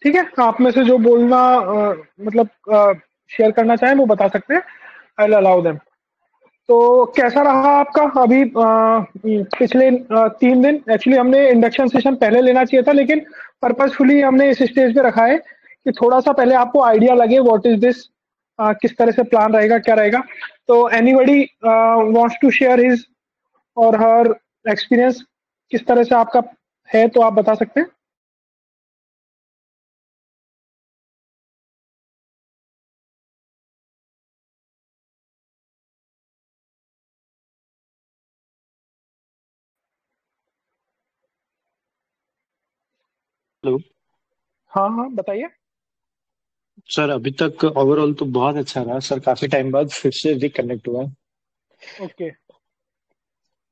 ठीक है, आप में से जो बोलना मतलब शेयर करना चाहें वो बता सकते हैं। I will allow them. तो कैसा रहा आपका अभी पिछले 3 दिन? एक्चुअली हमने इंडक्शन सेशन पहले लेना चाहिए था, लेकिन पर्पसफुली हमने इस स्टेज पे रखा है कि थोड़ा सा पहले आपको आइडिया लगे व्हाट इज दिस, किस तरह से प्लान रहेगा, क्या रहेगा। तो anybody wants to share his or her experience, किस तरह से आपका है, तो आप बता सकते हैं। हेलो। हाँ हाँ, बताइए। सर, अभी तक ओवरऑल तो बहुत अच्छा रहा सर। काफी टाइम बाद फिर से रिकनेक्ट हुआ है। ओके।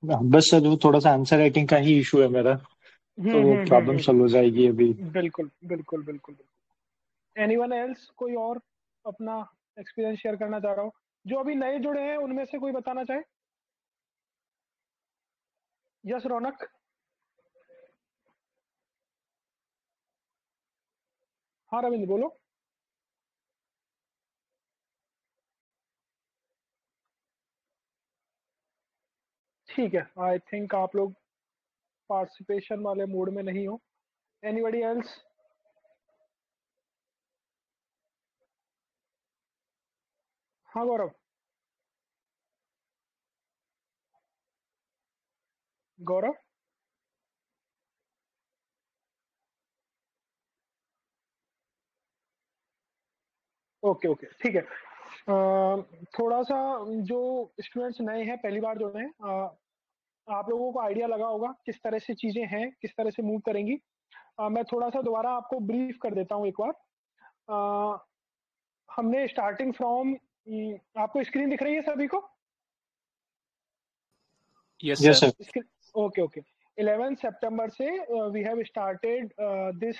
बस सर, वो थोड़ा सा आंसर राइटिंग का ही इशू है मेरा। तो वो प्रॉब्लम हम्म। सॉल्व हो जाएगी अभी। बिल्कुल बिल्कुल बिल्कुल। एनीवन एल्स, कोई और अपना एक्सपीरियंस शेयर करना चाह रहा हो? जो अभी नए जुड़े हैं उनमें से कोई बताना चाहे। यस, रौनक। हाँ रविंद्र, बोलो। ठीक है, आई थिंक आप लोग पार्टिसिपेशन वाले मूड में नहीं हो। Anybody else? हाँ गौरव। गौरव। ओके ओके, ठीक है। थोड़ा सा, जो स्टूडेंट्स नए हैं, पहली बार जुड़े हैं, आप लोगों को आइडिया लगा होगा किस तरह से चीजें हैं, किस तरह से मूव करेंगी। मैं थोड़ा सा दोबारा आपको ब्रीफ कर देता हूँ एक बार। अ, हमने स्टार्टिंग फ्रॉम, आपको स्क्रीन दिख रही है सभी को? Yes yes sir. Sir. Okay okay. 11 September से we have started this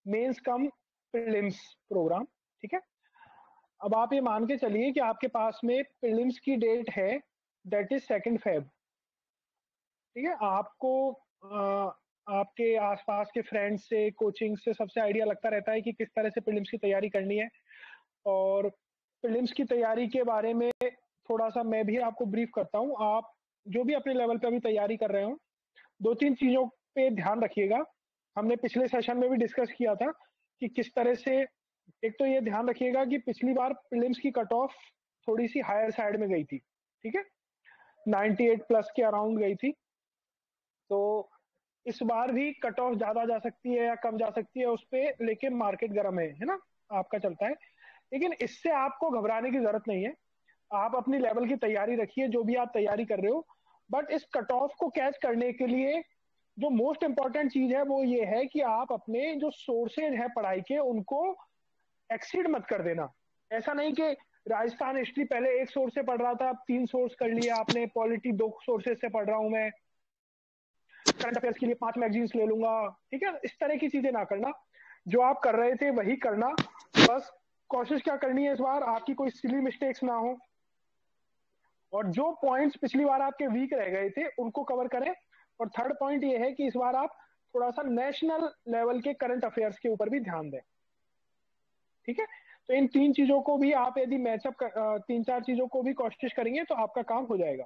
mains cum prelims program. ठीक है। अब आप ये मान के चलिए कि आपके पास में प्रीलिम्स की डेट है, दैट इज 2 फेब। ठीक है। आपको आपके आसपास के फ्रेंड्स से, कोचिंग से, सबसे आइडिया लगता रहता है कि किस तरह से प्रीलिम्स की तैयारी करनी है। और प्रीलिम्स की तैयारी के बारे में थोड़ा सा मैं भी आपको ब्रीफ करता हूँ। आप जो भी अपने लेवल पे अभी तैयारी कर रहे हो, 2-3 चीजों पे ध्यान रखिएगा। हमने पिछले सेशन में भी डिस्कस किया था कि किस तरह से। एक तो ये ध्यान रखिएगा कि पिछली बार प्रीलिम्स की कट ऑफ थोड़ी सी हायर साइड में गई थी। ठीक है, 98 प्लस के अराउंड गई थी। तो इस बार भी कट ऑफ ज्यादा जा सकती है या कम जा सकती है उस पर, लेकिन मार्केट गर्म है ना, आपका चलता है। लेकिन इससे आपको घबराने की जरूरत नहीं है। आप अपनी लेवल की तैयारी रखिए, जो भी आप तैयारी कर रहे हो। बट इस कट ऑफ को कैच करने के लिए जो मोस्ट इंपॉर्टेंट चीज है वो ये है कि आप अपने जो सोर्सेज है पढ़ाई के, उनको एक्सीड मत कर देना। ऐसा नहीं कि राजस्थान हिस्ट्री पहले एक सोर्स से पढ़ रहा था, अब 3 सोर्स कर लिया आपने, पॉलिटी 2 सोर्सेज से पढ़ रहा हूं मैं, करंट अफेयर्स के लिए 5 मैगजीन्स ले लूंगा। ठीक है, इस तरह की चीजें ना करना। जो आप कर रहे थे वही करना। बस कोशिश क्या करनी है इस बार, आपकी कोई सिली मिस्टेक्स ना हो, और जो पॉइंट्स पिछली बार आपके वीक रह गए थे उनको कवर करें। और थर्ड पॉइंट ये है कि इस बार आप थोड़ा सा नेशनल लेवल के करंट अफेयर्स के ऊपर भी ध्यान दें। ठीक है। तो इन 3 चीजों को भी आप यदि मैचअप 3-4 चीजों को भी कोशिश करेंगे तो आपका काम हो जाएगा।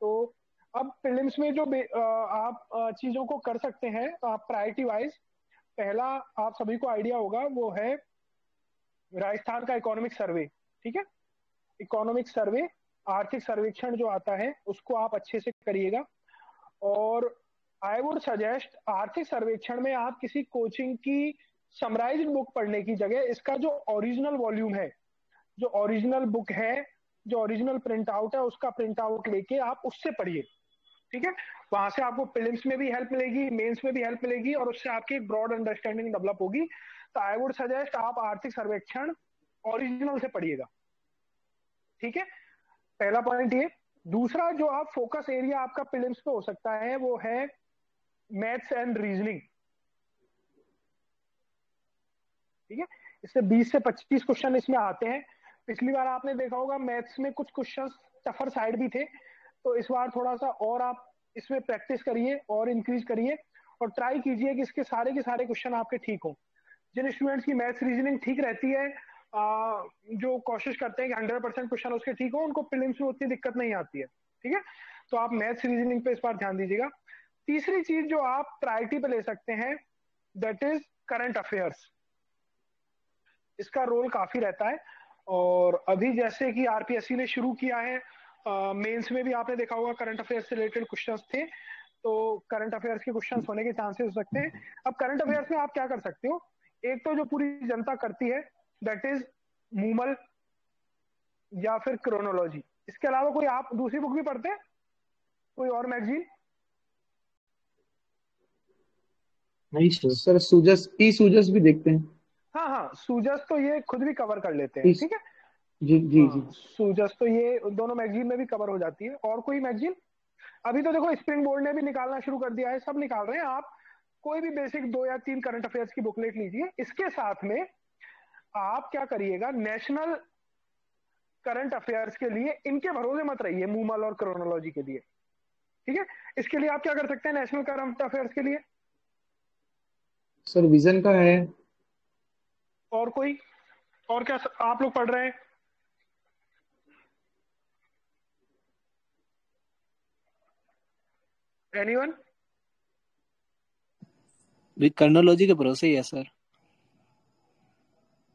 तो अब प्रीलिम्स में जो आप चीजों को कर सकते हैं, आप प्रायोरिटी वाइज। पहला, आप सभी को आइडिया होगा, वो है राजस्थान का इकोनॉमिक सर्वे। ठीक है। इकोनॉमिक सर्वे, आर्थिक सर्वेक्षण जो आता है उसको आप अच्छे से करिएगा। और आई वुड सजेस्ट, आर्थिक सर्वेक्षण में आप किसी कोचिंग की समराइज्ड बुक पढ़ने की जगह इसका जो ओरिजिनल वॉल्यूम है, जो ओरिजिनल बुक है, जो ओरिजिनल प्रिंट आउट है, उसका प्रिंट आउट लेके आप उससे पढ़िए। ठीक है। वहां से आपको प्रीलिम्स में भी हेल्प मिलेगी, मेंस में भी हेल्प मिलेगी, और उससे आपकी एक ब्रॉड अंडरस्टैंडिंग डेवलप होगी। तो आई वुड सजेस्ट आप आर्थिक सर्वेक्षण ओरिजिनल से पढ़िएगा। ठीक है, पहला पॉइंट ये। दूसरा, जो आप फोकस एरिया आपका प्रीलिम्स पे हो सकता है वो है मैथ्स एंड रीजनिंग। ठीक है, इससे 20 से 25 क्वेश्चन इसमें आते हैं। पिछली बार आपने देखा होगा मैथ्स में कुछ क्वेश्चन टफर साइड भी थे। तो इस बार थोड़ा सा और आप इसमें प्रैक्टिस करिए और इंक्रीज करिए, और ट्राई कीजिए कि इसके सारे के सारे क्वेश्चन आपके ठीक हो। जिन स्टूडेंट्स की मैथ्स रीजनिंग ठीक रहती है, जो कोशिश करते हैं कि 100% क्वेश्चन उसके ठीक हो, उनको प्रीलिम्स में उतनी दिक्कत नहीं आती है। ठीक है, तो आप मैथ्स रीजनिंग पे इस बार ध्यान दीजिएगा। तीसरी चीज जो आप प्रायोरिटी पे ले सकते हैं, दैट इज करंट अफेयर्स। इसका रोल काफी रहता है। और अभी जैसे कि आरपीएससी ने शुरू किया है, मेंस में भी आपने देखा होगा करंट अफेयर्स से रिलेटेड क्वेश्चंस थे, तो करंट अफेयर्स के क्वेश्चंस होने के चांसेस हो सकते हैं। अब करंट अफेयर्स में आप क्या कर सकते हो, एक तो जो पूरी जनता करती है, दैट इज मूमल या फिर क्रोनोलॉजी। इसके अलावा कोई आप दूसरी बुक भी पढ़ते हैं, कोई और मैगजीन? नहीं सर। सर सूजस, ई सूजस भी देखते हैं। हाँ हाँ, सूजस तो ये खुद भी कवर कर लेते हैं। ठीक है, जी जी जी। हाँ सूजस तो ये दोनों मैगजीन में भी कवर हो जाती है। और कोई मैगजीन? अभी तो देखो स्प्रिंग बोर्ड ने भी निकालना शुरू कर दिया है, सब निकाल रहे हैं। आप कोई भी बेसिक 2 या 3 करंट अफेयर्स की बुकलेट लीजिए, इसके साथ में आप क्या करिएगा, नेशनल करंट अफेयर्स के लिए इनके भरोसे मत रहिए, मूमल और क्रोनोलॉजी के लिए। ठीक है, इसके लिए आप क्या कर सकते हैं नेशनल करंट अफेयर्स के लिए? सर विजन का है। और कोई, और क्या आप लोग पढ़ रहे हैं? एनीवन? क्रोनोलॉजी के भरोसे ही है सर।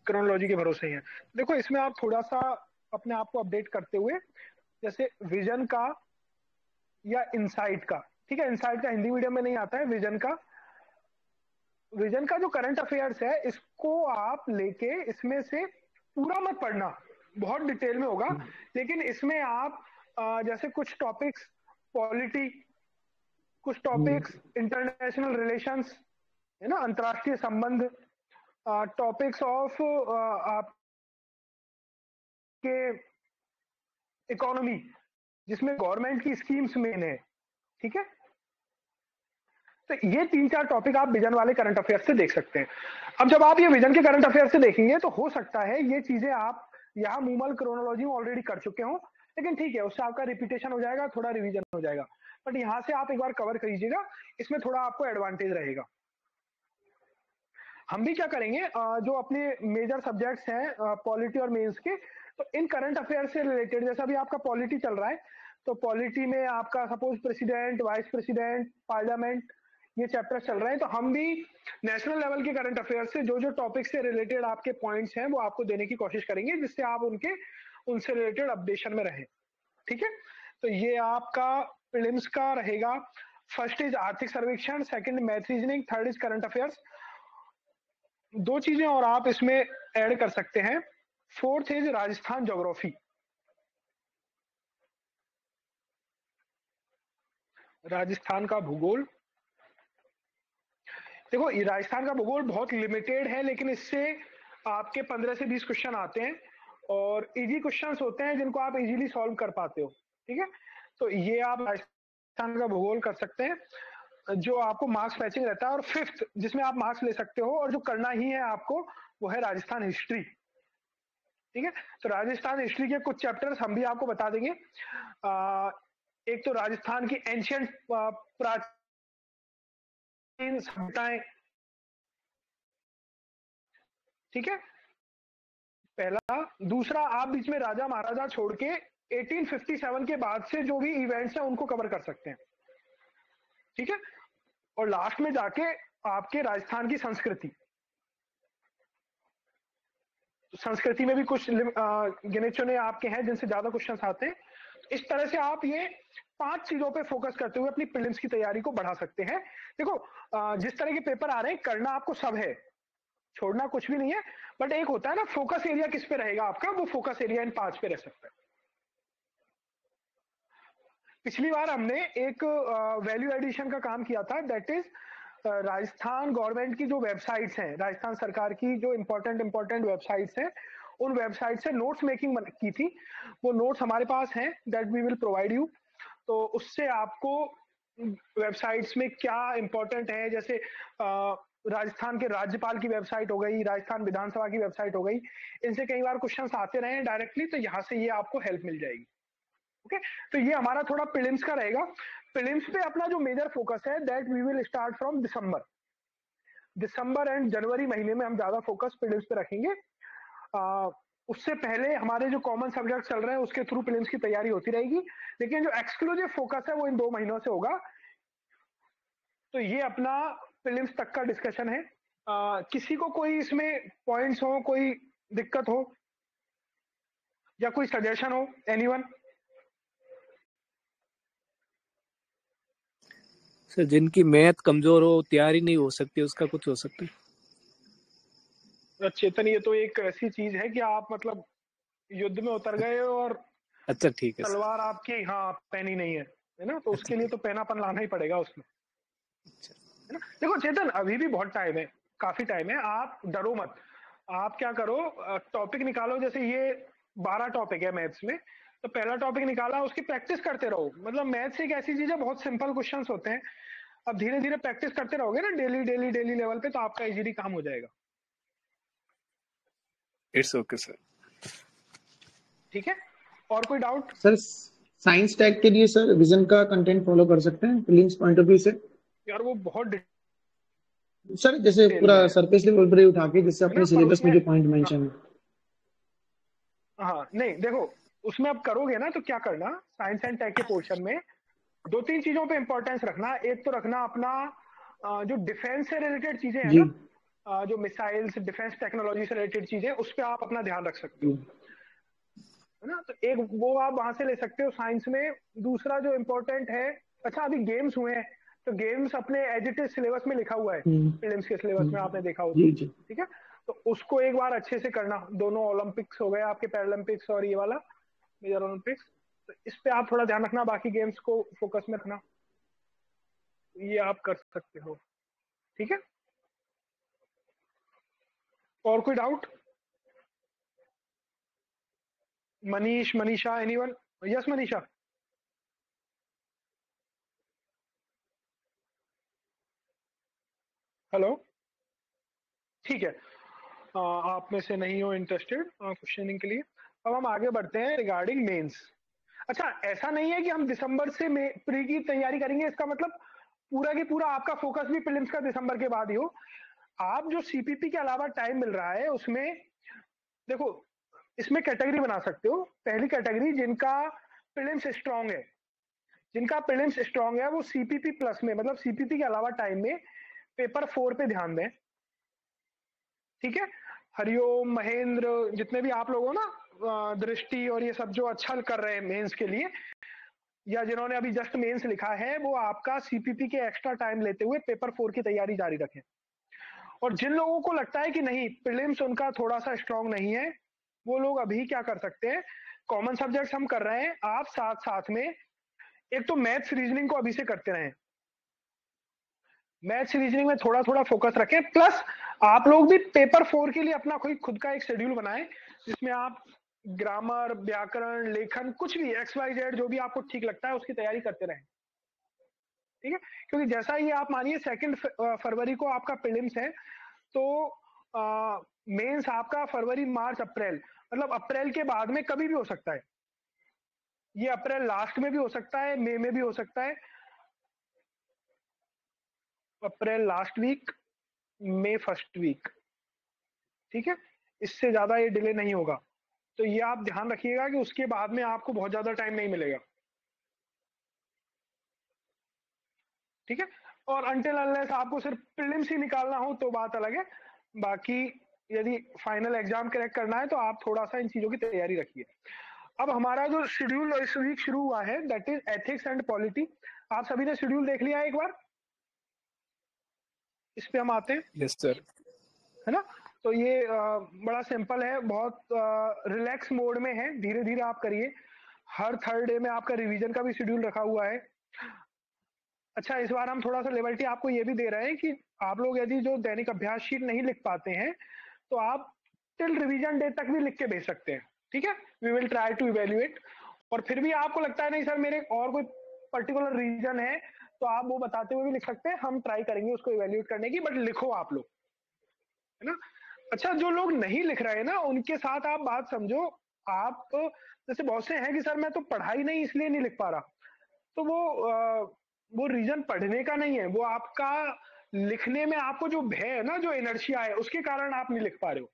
क्रोनोलॉजी के भरोसे ही है। देखो इसमें आप थोड़ा सा अपने आप को अपडेट करते हुए, जैसे विजन का या इनसाइट का, ठीक है, इनसाइट का हिंदी मीडियम में नहीं आता है, विजन का जो करंट अफेयर्स है, इसको आप लेके इसमें से पूरा मत पढ़ना, बहुत डिटेल में होगा, लेकिन इसमें आप जैसे कुछ टॉपिक्स पॉलिटी, कुछ टॉपिक्स इंटरनेशनल रिलेशंस, है ना, अंतरराष्ट्रीय संबंध, टॉपिक्स ऑफ आपके इकोनॉमी, जिसमें गवर्नमेंट की स्कीम्स मेन है। ठीक है, तो ये 3-4 टॉपिक आप विजन वाले करंट अफेयर से देख सकते हैं। अब जब आप ये विजन के करंट अफेयर से देखेंगे, तो हो सकता है ये चीजें आप यहाँ मूमल क्रोनोलॉजी में ऑलरेडी कर चुके हो, लेकिन ठीक है, उससे आपका रिपीटेशन हो जाएगा, थोड़ा रिवीजन हो जाएगा, बट यहाँ से आप एक बार कवर करिएगा, इसमें थोड़ा आपको एडवांटेज रहेगा। हम भी क्या करेंगे, जो अपने मेजर सब्जेक्ट्स हैं पॉलिटी और मेंस के, तो इन करंट अफेयर से रिलेटेड, जैसा भी आपका पॉलिटी चल रहा है, तो पॉलिटी में आपका suppose president, vice president, parliament, ये चैप्टर चल रहे हैं, तो हम भी नेशनल लेवल के करंट अफेयर से जो जो टॉपिक से रिलेटेड आपके पॉइंट्स हैं, वो आपको देने की कोशिश करेंगे, जिससे आप उनसे रिलेटेड अपडेशन में रहें। ठीक है, तो ये आपका प्रीलिम्स का रहेगा। फर्स्ट इज आर्थिक सर्वेक्षण, second math reasoning, third is current affairs. 2 चीजें और आप इसमें ऐड कर सकते हैं, fourth is Rajasthan geography. Rajasthan का भूगोल, देखो ये राजस्थान का भूगोल बहुत लिमिटेड है, लेकिन इससे आपके 15 से 20 क्वेश्चन आते हैं, और इजी क्वेश्चंस होते हैं जिनको आप इजीली सॉल्व कर पाते हो। ठीक है, तो ये आप राजस्थान का भूगोल कर सकते हैं, जो आपको मार्क्स मैचिंग रहता है। और फिफ्थ जिसमें आप मार्क्स ले सकते हो और जो करना ही है आपको, वो है राजस्थान हिस्ट्री। ठीक है, तो राजस्थान हिस्ट्री के कुछ चैप्टर्स हम भी आपको बता देंगे। एक तो राजस्थान की एंशियंट प्राचीन सभ्यताएं, ठीक है, पहला। दूसरा, आप बीच में राजा महाराजा छोड़ के 1857 के बाद से जो भी इवेंट्स हैं उनको कवर कर सकते हैं। ठीक है, और लास्ट में जाके आपके राजस्थान की संस्कृति, संस्कृति में भी कुछ गिने चुने आपके हैं जिनसे ज्यादा क्वेश्चंस आते हैं। इस तरह से आप ये 5 चीजों पे फोकस करते हुए अपनी प्रीलिम्स की तैयारी को बढ़ा सकते हैं। देखो जिस तरह के पेपर आ रहे हैं, करना आपको सब है, छोड़ना कुछ भी नहीं है, बट एक होता है ना फोकस एरिया किस पे रहेगा आपका, वो फोकस एरिया इन 5 पे रह सकता है। पिछली बार हमने एक वैल्यू एडिशन का काम किया था, दैट इज राजस्थान गवर्नमेंट की जो वेबसाइट्स हैं, राजस्थान सरकार की जो इंपॉर्टेंट वेबसाइट्स हैं, उन वेबसाइट से नोट्स मेकिंग की थी। वो नोट्स हमारे पास हैं, that we will provide you. तो उससे आपको वेबसाइट्स में क्या इंपॉर्टेंट है, जैसे राजस्थान के राज्यपाल की वेबसाइट हो गई, राजस्थान विधानसभा की वेबसाइट हो गई, इनसे कई बार क्वेश्चंस आते रहे डायरेक्टली, तो यहाँ से ये आपको हेल्प मिल जाएगी। ओके, तो ये हमारा थोड़ा प्रीलिम्स का रहेगा। प्रीलिम्स पे अपना जो मेजर फोकस है, that we will start from December. दिसंबर एंड जनवरी महीने में हम ज्यादा फोकस प्रीलिम्स पे रखेंगे। उससे पहले हमारे जो कॉमन सब्जेक्ट चल रहे हैं उसके थ्रू प्रीलिम्स की तैयारी होती रहेगी, लेकिन जो एक्सक्लूसिव फोकस है वो इन 2 महीनों से होगा। तो ये अपना प्रीलिम्स तक का डिस्कशन है। किसी को कोई इसमें पॉइंट्स हो, कोई दिक्कत हो या कोई सजेशन हो, एनीवन? सर जिनकी मैथ कमजोर हो, तैयारी नहीं हो सकती, उसका कुछ हो सकता है? चेतन, ये तो एक ऐसी चीज है कि आप मतलब युद्ध में उतर गए हो और अच्छा ठीक है सर। तलवार आपकी पेनी नहीं है ना, तो उसके लिए तो पेनापन लाना ही पड़ेगा उसमें, है ना। देखो चेतन, अभी भी बहुत टाइम है, काफी टाइम है, आप डरो मत। आप क्या करो, टॉपिक निकालो, जैसे ये 12 टॉपिक है मैथ्स में, तो पहला टॉपिक निकाला, उसकी प्रैक्टिस करते रहो। मतलब मैथ्स एक ऐसी चीज है, बहुत सिंपल क्वेश्चंस होते हैं। अब धीरे धीरे प्रैक्टिस करते रहोगे ना, डेली डेली डेली लेवल पे, तो आपका इजीली काम हो जाएगा। It's okay sir. ठीक है, और कोई डाउट? सर साइंस टैग के लिए सर विजन का कंटेंट फॉलो कर सकते हैं प्रीलिम्स पॉइंट ऑफ व्यू से? यार वो बहुत सर जैसे डिटेल पूरा में है सरफेस लेवल पर ही उठा के, जैसे है अपने ना, पर सिलेबस में उसमें जो पॉइंट मेंशन है। हाँ नहीं, देखो उसमें अब करोगे ना तो क्या करना, साइंस एंड टेक के पोर्शन में 2-3 चीजों पे इंपॉर्टेंस रखना। एक तो रखना अपना जो डिफेंस से रिलेटेड चीजें हैं जी ना, जो मिसाइल्स, डिफेंस टेक्नोलॉजी से रिलेटेड चीजें, उस पर आप अपना ध्यान रख सकते हो, जी है ना। तो एक वो आप वहां से ले सकते हो साइंस में। दूसरा जो इम्पोर्टेंट है, अच्छा अभी गेम्स हुए हैं, तो गेम्स अपने एज इट इज सिलेबस में लिखा हुआ है, प्रीलिम्स के सिलेबस में आपने देखा हो तो, जी जी ठीक है। तो उसको एक बार अच्छे से करना। दोनों ओलंपिक्स हो गए आपके, पैरालंपिक्स और ये वाला मेजर ओलंपिक्स, तो इस पे आप थोड़ा ध्यान रखना, बाकी गेम्स को फोकस में रखना, ये आप कर सकते हो, ठीक है। और कोई doubt? Manish, Manisha, anyone? Yes Manisha. Hello, ठीक है। आप में से नहीं हो इंटरेस्टेड क्वेश्चनिंग के लिए, अब हम आगे बढ़ते हैं रिगार्डिंग मेंस। अच्छा, ऐसा नहीं है कि हम दिसंबर से प्री की तैयारी करेंगे, इसका मतलब पूरा की पूरा आपका फोकस भी प्रीलिम्स का दिसंबर के बाद ही हो। आप जो सीपीपी के अलावा टाइम मिल रहा है उसमें देखो, इसमें कैटेगरी बना सकते हो। पहली कैटेगरी, जिनका प्रीलिम्स स्ट्रांग है, जिनका प्रीलिम्स स्ट्रांग है वो सीपीपी प्लस में, मतलब सीपीपी के अलावा टाइम में पेपर 4 पे ध्यान दें, ठीक है। हरिओम, महेंद्र, जितने भी आप लोग हो ना, दृष्टि और ये सब जो अच्छा कर रहे हैं मेंस के लिए, या जिन्होंने अभी जस्ट मेंस लिखा है, वो आपका सीपीपी के एक्स्ट्रा टाइम लेते हुए पेपर 4 की तैयारी जारी रखें। और जिन लोगों को लगता है कि नहीं, प्रीलिम्स उनका थोड़ा सा स्ट्रांग नहीं है, वो लोग अभी क्या कर सकते हैं, कॉमन सब्जेक्ट्स हम कर रहे हैं, आप साथ साथ में एक तो मैथ्स रीजनिंग को अभी से करते रहें। मैथ्स रीजनिंग में थोड़ा थोड़ा फोकस रखें, प्लस आप लोग भी पेपर 4 के लिए अपना कोई खुद का एक शेड्यूल बनाएं, जिसमें आप ग्रामर, व्याकरण, लेखन, कुछ भी XYZ जो भी आपको ठीक लगता है उसकी तैयारी करते रहें, ठीक है। क्योंकि जैसा ही आप मानिए 2 फरवरी को आपका प्रीलिम्स है, तो मेंस आपका फरवरी, मार्च, अप्रैल, मतलब अप्रैल के बाद में कभी भी हो सकता है। ये अप्रैल लास्ट में भी हो सकता है, मई में भी हो सकता है, अप्रैल लास्ट वीक, मई फर्स्ट वीक, ठीक है। इससे ज्यादा ये डिले नहीं होगा, तो ये आप ध्यान रखिएगा कि उसके बाद में आपको बहुत ज्यादा टाइम नहीं मिलेगा, ठीक है। और अनटिल अनलेस आपको सिर्फ प्रीलिम्स ही निकालना हो तो बात अलग है, बाकी यदि फाइनल एग्जाम क्रैक करना है तो आप थोड़ा सा इन चीजों की तैयारी रखिए। अब हमारा जो शेड्यूल इस वीक शुरू हुआ है, that is ethics and polity. आप सभी ने शेड्यूल देख लिया है एक बार? इस पे हम आते हैं, यस सर। है ना। तो ये बड़ा सिंपल है, बहुत रिलैक्स मोड में है, धीरे धीरे आप करिए। हर थर्ड डे में आपका रिवीजन का भी शेड्यूल रखा हुआ है। अच्छा, इस बार हम थोड़ा सा लिबर्टी आपको ये भी दे रहे हैं कि आप लोग यदि जो दैनिक अभ्यास शीट नहीं लिख पाते हैं, तो आप टिल रिवीजन डे तक भी लिख के भेज सकते हैं, ठीक है। We will try to evaluate. और फिर भी आपको लगता है नहीं सर मेरे और कोई पर्टिकुलर रीजन है, तो आप वो बताते हुए भी लिख सकते हैं, हम ट्राई करेंगे उसको इवेल्युएट करने की, बट लिखो आप लोग, है ना। अच्छा, जो लोग नहीं लिख रहे हैं ना, उनके साथ आप बात समझो। आप जैसे बहुत से हैं कि सर मैं तो पढ़ाई नहीं इसलिए नहीं लिख पा रहा, तो वो रीजन पढ़ने का नहीं है, वो आपका लिखने में आपको जो भय है ना, जो इनर्शिया है, उसके कारण आप नहीं लिख पा रहे हो।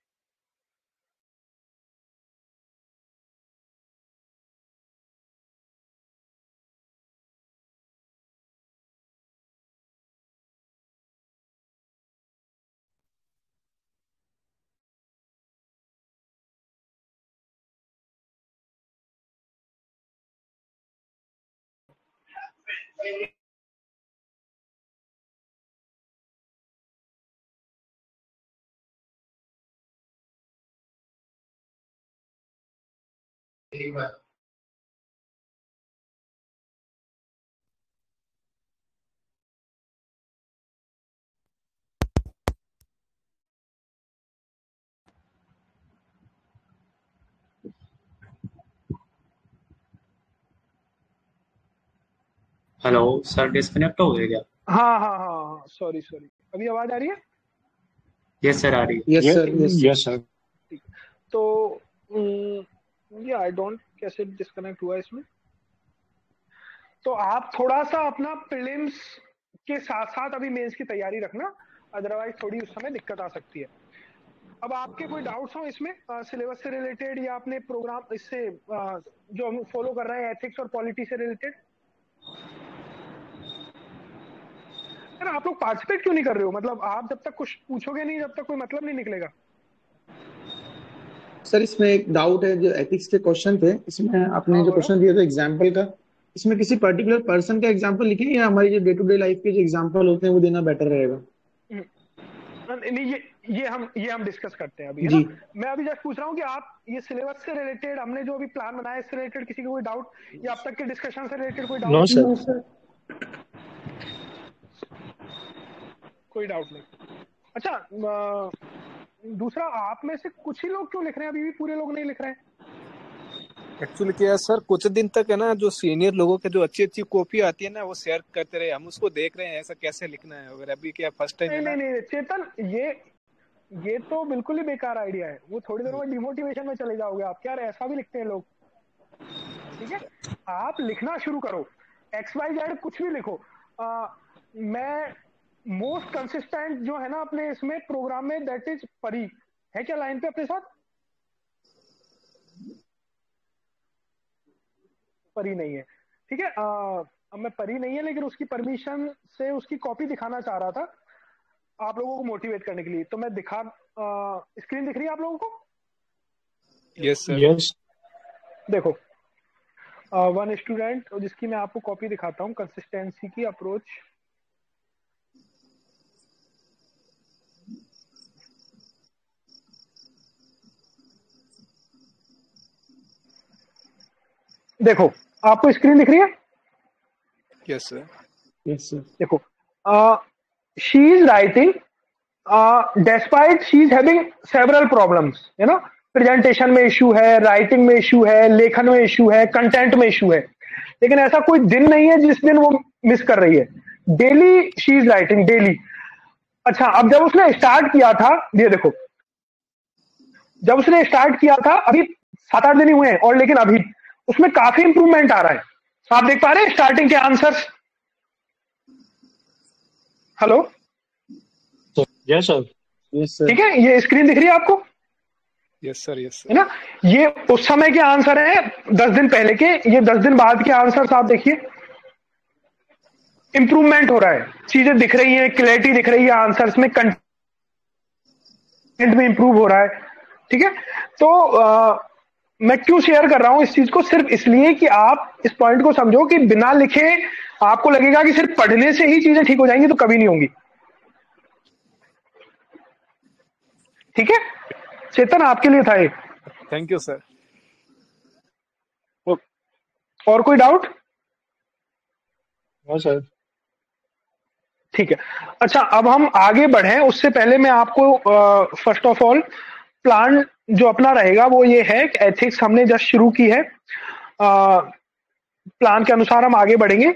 हेलो सर, डिस्कनेक्ट हो गया क्या? हाँ हाँ हाँ हाँ, सॉरी सॉरी, अभी आवाज आ रही है? यस सर, आ रही है। Yes sir, yes sir. तो ये आई डोंट कैसे डिस्कनेक्ट हुआ इसमें। तो आप थोड़ा सा अपना प्रीलिम्स के साथ साथ अभी मेंस की तैयारी रखना, अदरवाइज थोड़ी उस समय दिक्कत आ सकती है। अब आपके कोई डाउट्स हो इसमें सिलेबस से रिलेटेड, या अपने प्रोग्राम इससे जो हम फॉलो कर रहे हैं एथिक्स और पॉलिटी से रिलेटेड? यार आप लोग पार्टिसिपेट क्यों नहीं कर रहे हो? मतलब आप जब तक कुछ पूछोगे नहीं, जब तक कोई मतलब नहीं निकलेगा। सर इसमें एक डाउट है, जो एथिक्स के क्वेश्चन थे, इसमें आपने हाँ, जो बोलो। क्वेश्चन दिया था एग्जाम्पल का, इसमें किसी पर्टिकुलर पर्सन का एग्जाम्पल लिखें या हमारी जो डे टू डे लाइफ के जो एग्जाम्पल होते हैं वो देना बेटर रहेगा? नहीं, ये हम डिस्कस करते हैं अभी, है जी। ना। मैं अभी जस्ट पूछ रहा हूँ कि आप ये सिलेबस से रिलेटेड, हमने जो अभी प्लान बनाया इससे रिलेटेड किसी को कोई डाउट, या अब तक के डिस्कशन से रिलेटेड कोई नो डाउट? सर। कोई डाउट नहीं। अच्छा, दूसरा, आप में से कुछ ही लोग क्यों लिख रहे हैं? अभी भी पूरे लोग नहीं लिख रहे हैं। एक्चुअली क्या है सर, कुछ दिन तक है ना, जो सीनियर लोगों के जो अच्छी अच्छी कॉपी आती है ना, वो शेयर करते रहे, हम उसको देख रहे हैं ऐसा कैसे लिखना है। अगर अभी क्या फर्स्ट टाइम है ना। नहीं चेतन, ये तो बिल्कुल ही बेकार आइडिया है। वो थोड़ी देर में डिमोटिवेशन में चले जाओगे आप। क्या ऐसा भी लिखते हैं लोग? ठीक है, आप लिखना शुरू करो, XYZ कुछ भी लिखो। मैं मोस्ट कंसिस्टेंट जो है ना अपने इसमें प्रोग्राम में, दैट इज परी। है क्या लाइन पे अपने साथ? परी नहीं है, ठीक है। अब मैं परी नहीं है, लेकिन उसकी परमिशन से उसकी कॉपी दिखाना चाह रहा था आप लोगों को मोटिवेट करने के लिए। तो मैं दिखा, स्क्रीन दिख रही है आप लोगों को? Yes sir. यस। देखो, वन स्टूडेंट, जिसकी मैं आपको कॉपी दिखाता हूँ, कंसिस्टेंसी की अप्रोच। देखो, आपको स्क्रीन दिख रही है? Yes sir. Yes sir. देखो, she is writing despite she is having several problems, है ना। प्रेजेंटेशन में इशू है, राइटिंग में इशू है, लेखन में इशू है, कंटेंट में इशू है, लेकिन ऐसा कोई दिन नहीं है जिस दिन वो मिस कर रही है। Daily she is writing, daily. अच्छा, अब जब उसने स्टार्ट किया था, ये देखो, जब उसने स्टार्ट किया था, अभी 7-8 दिन ही हुए हैं, और लेकिन अभी उसमें काफी इंप्रूवमेंट आ रहा है। आप देख पा रहे हैं स्टार्टिंग के answers? Hello, yes sir. Yes sir. ठीक है, ये स्क्रीन दिख रही है आपको? Yes sir. यस है ना। ये उस समय के आंसर है, 10 दिन पहले के। ये 10 दिन बाद के आंसर्स आप देखिए, इंप्रूवमेंट हो रहा है, चीजें दिख रही हैं, क्लैरिटी दिख रही है आंसर्स में, कंटेंट में इंप्रूव हो रहा है। ठीक है, तो मैं क्यों शेयर कर रहा हूं इस चीज को? सिर्फ इसलिए कि आप इस पॉइंट को समझो कि बिना लिखे आपको लगेगा कि सिर्फ पढ़ने से ही चीजें ठीक हो जाएंगी, तो कभी नहीं होंगी। ठीक है, चेतन आपके लिए था ये। Thank you sir. और कोई डाउट? No sir. ठीक है, अच्छा, अब हम आगे बढ़े उससे पहले मैं आपको फर्स्ट ऑफ ऑल प्लान जो अपना रहेगा वो ये है कि एथिक्स हमने जस्ट शुरू की है। प्लान के अनुसार हम आगे बढ़ेंगे,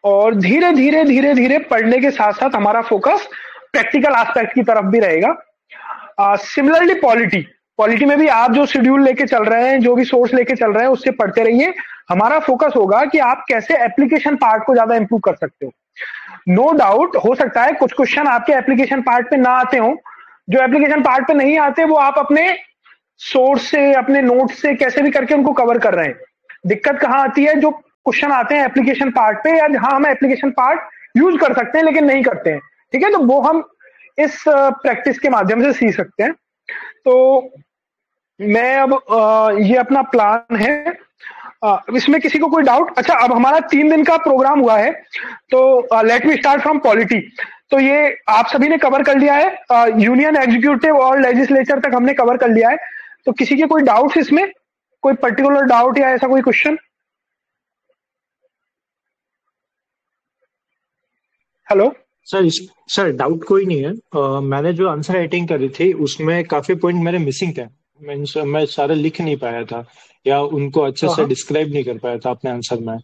और धीरे धीरे धीरे धीरे पढ़ने के साथ साथ हमारा फोकस प्रैक्टिकल एस्पेक्ट की तरफ भी रहेगा। सिमिलरली पॉलिटी में भी आप जो शेड्यूल लेके चल रहे हैं, जो भी सोर्स लेके चल रहे हैं, उससे पढ़ते रहिए। हमारा फोकस होगा कि आप कैसे एप्लीकेशन पार्ट को ज्यादा इंप्रूव कर सकते हो। नो डाउट हो सकता है कुछ क्वेश्चन आपके एप्लीकेशन पार्ट पे ना आते हो, जो एप्लीकेशन पार्ट पे नहीं आते वो आप अपने सोर्स से, अपने नोट से कैसे भी करके उनको कवर कर रहे हैं। दिक्कत कहाँ आती है, जो क्वेश्चन आते हैं एप्लीकेशन पार्ट पे, या जहां हम एप्लीकेशन पार्ट यूज कर सकते हैं लेकिन नहीं करते हैं, ठीक है, तो वो हम इस प्रैक्टिस के माध्यम से सीख सकते हैं। तो मैं अब ये अपना प्लान है, इसमें किसी को कोई डाउट? अच्छा, अब हमारा 3 दिन का प्रोग्राम हुआ है, तो let me start from polity. तो ये आप सभी ने कवर कर लिया है, यूनियन, एग्जीक्यूटिव और लेजिस्लेचर तक हमने कवर कर लिया है। तो किसी के कोई डाउट्स इसमें, कोई पर्टिकुलर डाउट या ऐसा कोई क्वेश्चन? हेलो सर डाउट कोई नहीं है। मैंने जो आंसर राइटिंग करी थी उसमें काफी पॉइंट मेरे मिसिंग थे, मैं सारे लिख नहीं पाया था या उनको अच्छे से डिस्क्राइब नहीं कर पाया था अपने आंसर में।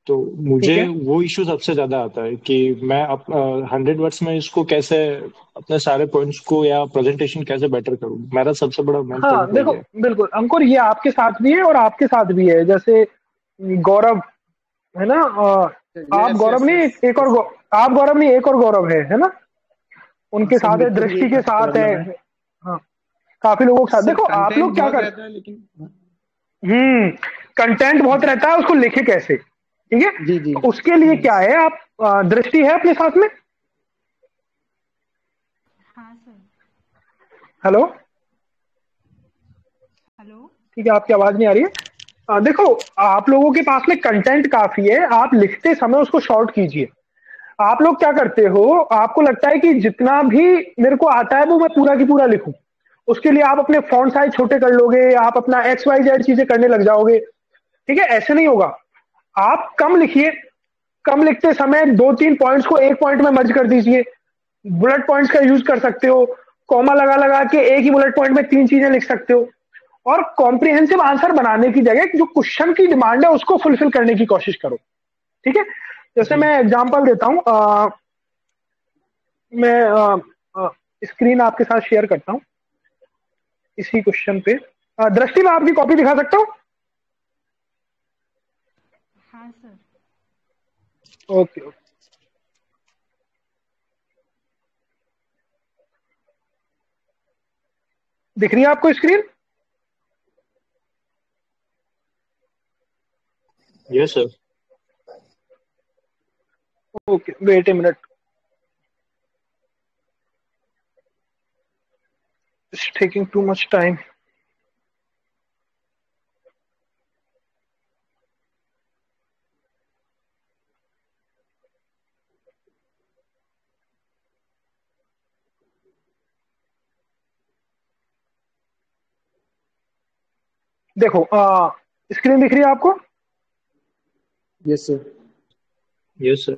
तो मुझे वो इश्यू सबसे ज्यादा आता है कि मैं 100 वर्ड्स में इसको कैसे, अपने सारे पॉइंट्स को या प्रेजेंटेशन कैसे बेटर करूं, मेरा सबसे बड़ा मेन हाँ पॉइंट देखो, बिल्कुल अंकुर, ये आपके साथ भी है और आपके साथ भी है। जैसे गौरव है ना, आप गौरव नहीं, एक और आप गौरव नहीं, एक और गौरव है ना, उनके साथ है, दृष्टि के साथ है, हाँ काफी लोगों के साथ। देखो आप लोग क्या करते हैं, लेकिन कंटेंट बहुत रहता है, उसको लिखे कैसे, ठीक है जी जी। तो उसके लिए क्या है, आप दृष्टि है अपने साथ में? हाँ सर। हेलो हेलो, ठीक है, आपकी आवाज नहीं आ रही है। देखो आप लोगों के पास में कंटेंट काफी है, आप लिखते समय उसको शॉर्ट कीजिए। आप लोग क्या करते हो, आपको लगता है कि जितना भी मेरे को आता है वो मैं पूरा की पूरा लिखूं, उसके लिए आप अपने फॉन्ट साइज छोटे कर लोगे, आप अपना XYZ चीजें करने लग जाओगे, ठीक है, ऐसे नहीं होगा। आप कम लिखिए, कम लिखते समय 2-3 पॉइंट्स को एक पॉइंट में मर्ज कर दीजिए। बुलेट पॉइंट्स का यूज कर सकते हो, कॉमा लगा लगा के एक ही बुलेट पॉइंट में 3 चीजें लिख सकते हो, और कॉम्प्रिहेंसिव आंसर बनाने की जगह जो क्वेश्चन की डिमांड है उसको फुलफिल करने की कोशिश करो, ठीक है। जैसे मैं एग्जांपल देता हूं, मैं स्क्रीन आपके साथ शेयर करता हूं इसी क्वेश्चन पे। दृष्टि, मैं आपकी कॉपी दिखा सकता हूं? हाँ सर। ओके, दिख रही है आपको screen? Yes sir. Okay, wait a minute, it's taking too much time. देखो स्क्रीन दिख रही है आपको? Yes sir. Yes sir.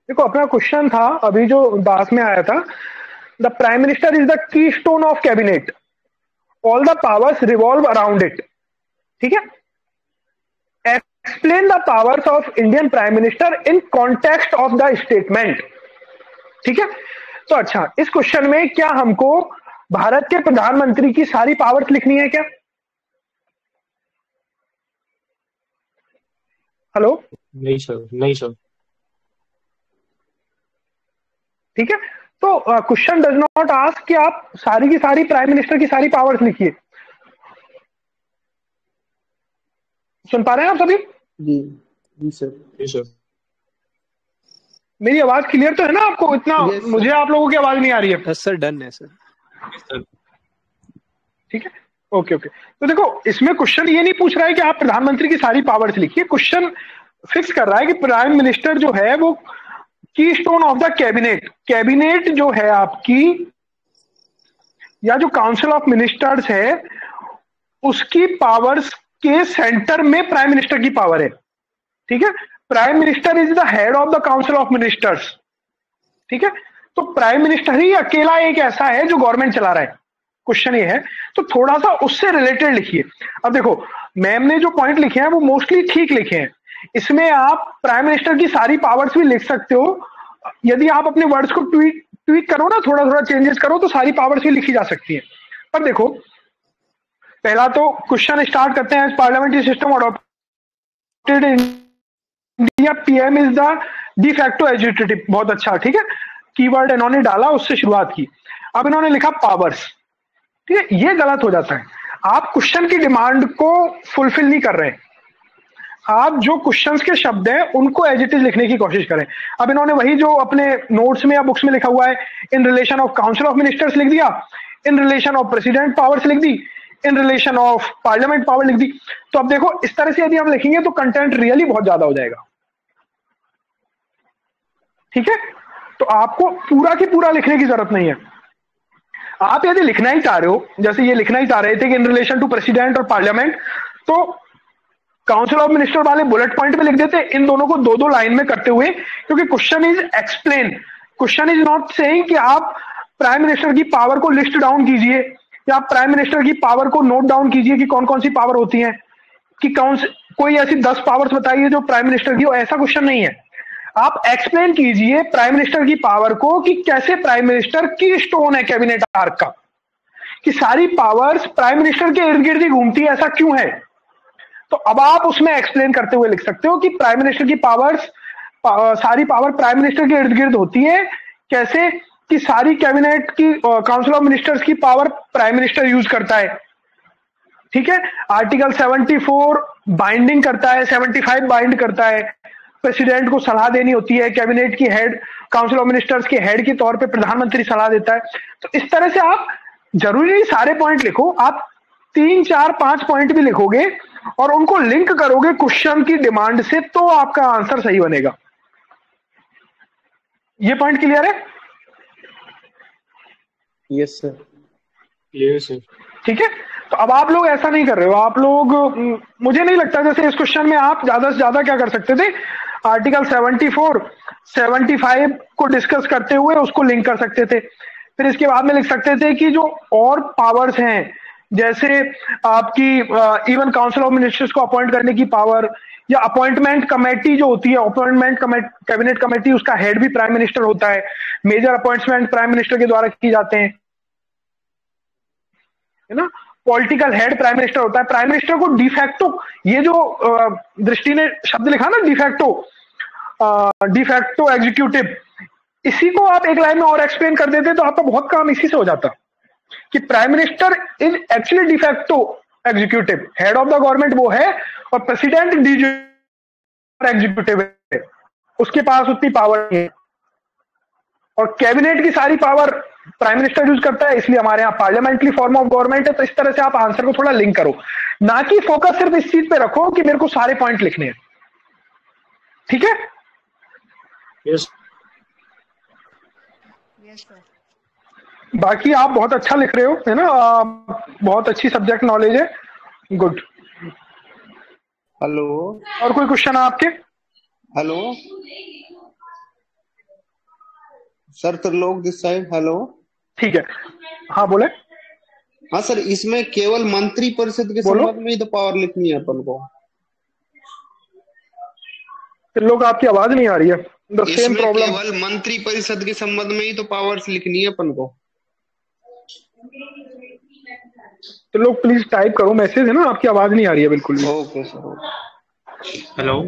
देखो अपना क्वेश्चन था अभी जो दास में आया था, the prime minister is the keystone of cabinet, all the powers revolve around it, ठीक है। Explain the powers of Indian prime minister in context of the statement, ठीक है। तो अच्छा, इस क्वेश्चन में क्या हमको भारत के प्रधानमंत्री की सारी पावर्स लिखनी है क्या? हेलो? नहीं सर, नहीं सर। ठीक है, तो क्वेश्चन डज नॉट आस्क कि आप सारी की सारी प्राइम मिनिस्टर की सारी पावर्स लिखिए। सुन पा रहे हैं आप सभी? जी जी सर। जी सर। मेरी आवाज क्लियर तो है ना आपको? इतना Yes, मुझे आप लोगों की आवाज नहीं आ रही है? यस सर, डन है सर। ठीक है, ओके ओके। तो देखो इसमें क्वेश्चन ये नहीं पूछ रहा है कि आप प्रधानमंत्री की सारी पावर्स लिखिए, क्वेश्चन फिक्स कर रहा है कि प्राइम मिनिस्टर जो है वो की stone of the cabinet, cabinet जो है आपकी या जो काउंसिल ऑफ मिनिस्टर्स है उसकी पावर्स के सेंटर में प्राइम मिनिस्टर की पावर है, ठीक है। Prime minister is the head of the council of ministers, ठीक है। तो प्राइम मिनिस्टर ही अकेला एक ऐसा है जो गवर्नमेंट चला रहा है, क्वेश्चन ये है। तो थोड़ा सा उससे रिलेटेड लिखिए। अब देखो मैम ने जो पॉइंट लिखे हैं वो मोस्टली ठीक लिखे हैं, इसमें आप प्राइम मिनिस्टर की सारी पावर्स भी लिख सकते हो। यदि आप अपने वर्ड्स को ट्वीट करो ना, थोड़ा थोड़ा चेंजेस करो तो सारी पावर्स भी लिखी जा सकती है। पर देखो, पहला तो क्वेश्चन स्टार्ट करते हैं, parliamentary system adopted in India, PM is the de facto executive. बहुत अच्छा, ठीक है, कीवर्ड इन्होंने डाला, उससे शुरुआत की। अब इन्होंने लिखा पावर्स, ठीक है, ये गलत हो जाता है। आप क्वेश्चन की डिमांड को फुलफिल नहीं कर रहे हैं, आप जो क्वेश्चंस के शब्द हैं उनको एज इट इज लिखने की कोशिश करें। अब इन्होंने वही जो अपने नोट्स में या बुक्स में लिखा हुआ है, in relation of council of ministers लिख दिया, in relation of president powers लिख दी, in relation of parliament power लिख दी। तो अब देखो, इस तरह से यदि हम लिखेंगे तो कंटेंट रियली बहुत ज्यादा हो जाएगा, ठीक है। तो आपको पूरा की पूरा लिखने की जरूरत नहीं है। आप यदि लिखना ही चाह रहे हो, जैसे ये लिखना ही चाह रहे थे कि इन रिलेशन टू प्रेसिडेंट और पार्लियामेंट, तो काउंसिल ऑफ मिनिस्टर वाले बुलेट पॉइंट में लिख देते इन दोनों को दो दो लाइन में करते हुए, क्योंकि question is explain, question is not saying कि आप प्राइम मिनिस्टर की पावर को लिस्ट डाउन कीजिए या आप प्राइम मिनिस्टर की पावर को नोट डाउन कीजिए कि कौन कौन सी पावर होती है, कि कोई ऐसी 10 पावर्स बताइए जो प्राइम मिनिस्टर की हो, ऐसा क्वेश्चन नहीं है। आप एक्सप्लेन कीजिए प्राइम मिनिस्टर की पावर को कि कैसे प्राइम मिनिस्टर की स्टोन है कैबिनेट आर्क का, कि सारी पावर्स प्राइम मिनिस्टर के इर्द गिर्द ही घूमती है, ऐसा क्यों है। तो अब आप उसमें एक्सप्लेन करते हुए लिख सकते हो कि प्राइम मिनिस्टर की पावर्स, सारी पावर प्राइम मिनिस्टर के इर्द गिर्द होती है, कैसे कि सारी कैबिनेट की, काउंसिल ऑफ मिनिस्टर्स की पावर प्राइम मिनिस्टर यूज करता है, ठीक है। आर्टिकल 74 बाइंडिंग करता है, 75 बाइंड करता है, प्रेसिडेंट को सलाह देनी होती है, कैबिनेट की हेड, काउंसिल ऑफ मिनिस्टर्स के हेड के तौर पे प्रधानमंत्री सलाह देता है। तो इस तरह से आप जरूरी नहीं सारे पॉइंट लिखो, आप 3, 4, 5 पॉइंट भी लिखोगे और उनको लिंक करोगे क्वेश्चन की डिमांड से, तो आपका आंसर सही बनेगा। ये पॉइंट क्लियर है? Yes sir. Yes sir. ठीक है, तो अब आप लोग ऐसा नहीं कर रहे हो, आप लोग, मुझे नहीं लगता, जैसे इस क्वेश्चन में आप ज्यादा से ज्यादा क्या कर सकते थे, आर्टिकल 74, 75 को डिस्कस करते हुए उसको लिंक कर सकते थे। फिर इसके बाद में लिख सकते थे कि जो और पावर्स हैं, जैसे आपकी इवन काउंसिल ऑफ मिनिस्टर्स को अपॉइंट करने की पावर, या अपॉइंटमेंट कमेटी जो होती है, अपॉइंटमेंट कैबिनेट कमेटी, उसका हेड भी प्राइम मिनिस्टर होता है, मेजर अपॉइंटमेंट प्राइम मिनिस्टर के द्वारा की जाते हैं, है ना। पॉलिटिकल हेड प्राइम मिनिस्टर होता है। प्राइम मिनिस्टर को डिफैक्टो, ये जो दृष्टि ने शब्द लिखा ना डिफैक्टो एग्जीक्यूटिव, इसी को आप एक लाइन में और एक्सप्लेन कर देते तो आपका बहुत काम इसी से हो जाता कि prime minister is actually de facto executive, head of the government वो है, और प्रेसिडेंट डी एग्जीक्यूटिव है, उसके पास उतनी पावर नहीं है, और कैबिनेट की सारी पावर प्राइम मिनिस्टर यूज करता है, इसलिए हमारे यहाँ पार्लियामेंट्री फॉर्म ऑफ गवर्नमेंट है। तो इस तरह से आप आंसर को थोड़ा लिंक करो, ना कि फोकस सिर्फ इस चीज पे रखो कि मेरे को सारे पॉइंट लिखने हैं, ठीक है। यस बाकी आप बहुत अच्छा लिख रहे हो, है ना, बहुत अच्छी सब्जेक्ट नॉलेज है, गुड। हेलो, और कोई क्वेश्चन है आपके? Hello sir, Trilok this side. Hello, ठीक है, हाँ बोले। हाँ सर, इसमें केवल मंत्री परिषद के संबंध में ही तो पावर लिखनी है अपन को। लोग, आपकी आवाज नहीं आ रही है, द सेम प्रॉब्लम। केवल मंत्री परिषद के संबंध में ही तो पावर्स लिखनी है अपन को। तो लोग प्लीज टाइप करो मैसेज, है ना, आपकी आवाज नहीं आ रही है बिल्कुल भी। Okay sir. हेलो,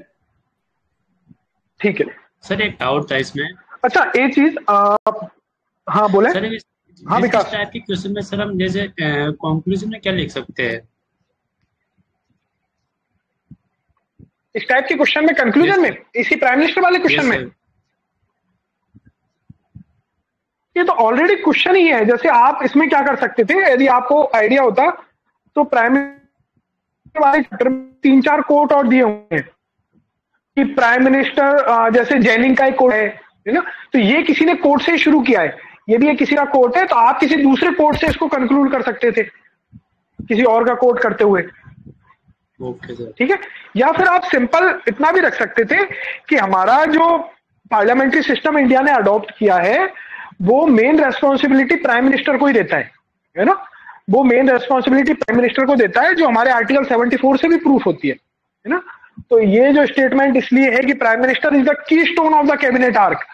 ठीक है सर एक डाउट था इसमें। अच्छा, एक चीज हाँ बोले। सर हाँ विकास, इस टाइप के क्वेश्चन में सर हम जैसे कंक्लूजन में क्या लिख सकते हैं? इस टाइप के क्वेश्चन में कंक्लूजन में, इसी प्राइम मिनिस्टर वाले क्वेश्चन में, ये तो ऑलरेडी क्वेश्चन ही है। जैसे आप इसमें क्या कर सकते थे, यदि आपको आइडिया होता, तो प्राइम मिनिस्टर वाले चैप्टर में 3-4 कोट और दिए हुए हैं कि प्राइम मिनिस्टर, जैसे जैनिंग का एक कोट है ना, तो ये किसी ने कोट से ही शुरू किया है, ये भी एक किसी का कोट है, तो आप किसी दूसरे कोट से इसको कंक्लूड कर सकते थे, किसी और का कोट करते हुए। ओके सर, ठीक है। या फिर आप सिंपल इतना भी रख सकते थे कि हमारा जो पार्लियामेंट्री सिस्टम इंडिया ने अडॉप्ट किया है, वो मेन रेस्पॉन्सिबिलिटी प्राइम मिनिस्टर को ही देता है ना, वो मेन रेस्पॉन्सिबिलिटी प्राइम मिनिस्टर को देता है, जो हमारे आर्टिकल 74 से भी प्रूफ होती है ना। तो ये जो स्टेटमेंट इसलिए है कि prime minister is the keystone of the cabinet arch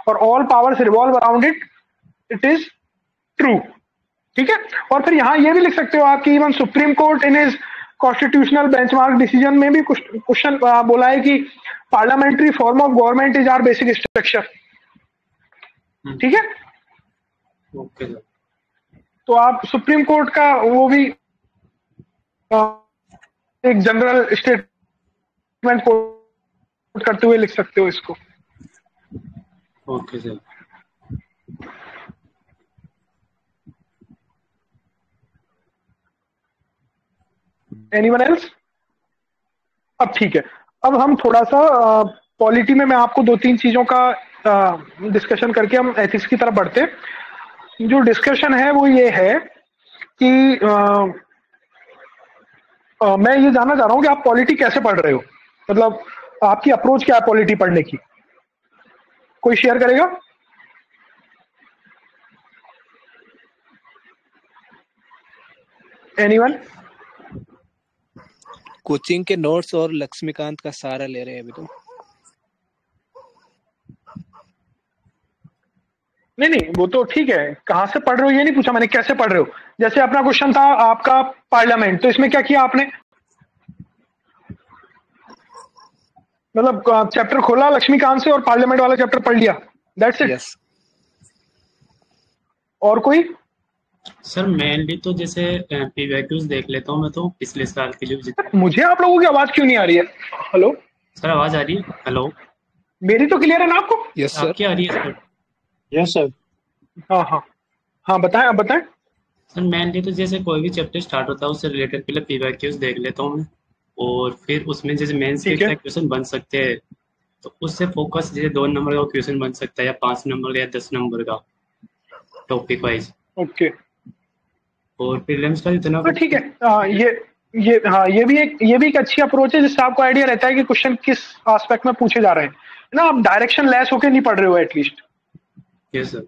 और all powers revolve around it, it is true, ठीक है। और फिर यहाँ ये भी लिख सकते हो आप कि even supreme court in is constitutional benchmark decision में भी कुछ क्वेश्चन बोला है कि parliamentary form of government is our basic structure. ठीक है, ओके सर। तो आप सुप्रीम कोर्ट का वो भी एक जनरल स्टेटमेंट कोट करते हुए लिख सकते हो इसको। Okay sir. Anyone else? अब ठीक है, अब हम थोड़ा सा पॉलिटी में मैं आपको 2-3 चीजों का डिस्कशन करके हम एथिक्स की तरफ बढ़ते हैं। जो डिस्कशन है वो ये है कि मैं ये जानना चाह रहा हूँ कि आप पॉलिटी कैसे पढ़ रहे हो, मतलब आपकी अप्रोच क्या है पॉलिटी पढ़ने की, कोई शेयर करेगा? एनीवन? कोचिंग के नोट्स और लक्ष्मीकांत का सहारा ले रहे हैं अभी तो। नहीं, वो तो ठीक है, कहाँ से पढ़ रहे हो ये नहीं पूछा मैंने, कैसे पढ़ रहे हो। जैसे अपना क्वेश्चन था आपका पार्लियामेंट, तो इसमें क्या किया आपने, मतलब चैप्टर खोला लक्ष्मीकांत से और पार्लियामेंट वाला चैप्टर पढ़ लिया, दैट्स इट। यस। और कोई? सर मेनली तो जैसे पीवाईक्यूज देख लेता हूँ मैं तो, पिछले साल के जो मुझे आप लोगों की आवाज क्यों नहीं आ रही है? हेलो सर, आवाज आ रही है? हेलो, मेरी तो क्लियर है ना आपको? Yes sir. आपकी आ रही है सर? Yes sir. हाँ हाँ हाँ, बताएं, अब बताएं। सर मेनली तो जैसे कोई भी चैप्टर स्टार्ट होता है उससे रिलेटेड पहले पीवाईक्यूज देख लेता हूँ मैं, और फिर उसमें जैसे मेंस के ठीक है। क्या क्वेश्चन बन सकते हैं, तो उससे फोकस जैसे 2 नंबर का क्वेश्चन बन सकता है या 5 नंबर का या 10 नंबर का टॉपिक वाइज। ओके, और प्रीलिम्स का जितना तो ठीक है। ये भी एक अच्छी अप्रोच है जिससे आपको आइडिया रहता है कि क्वेश्चन किस एस्पेक्ट में पूछे जा रहे हैं, है ना। आप डायरेक्शन लेस होके नहीं पढ़ रहे हो एटलीस्ट। Yes sir.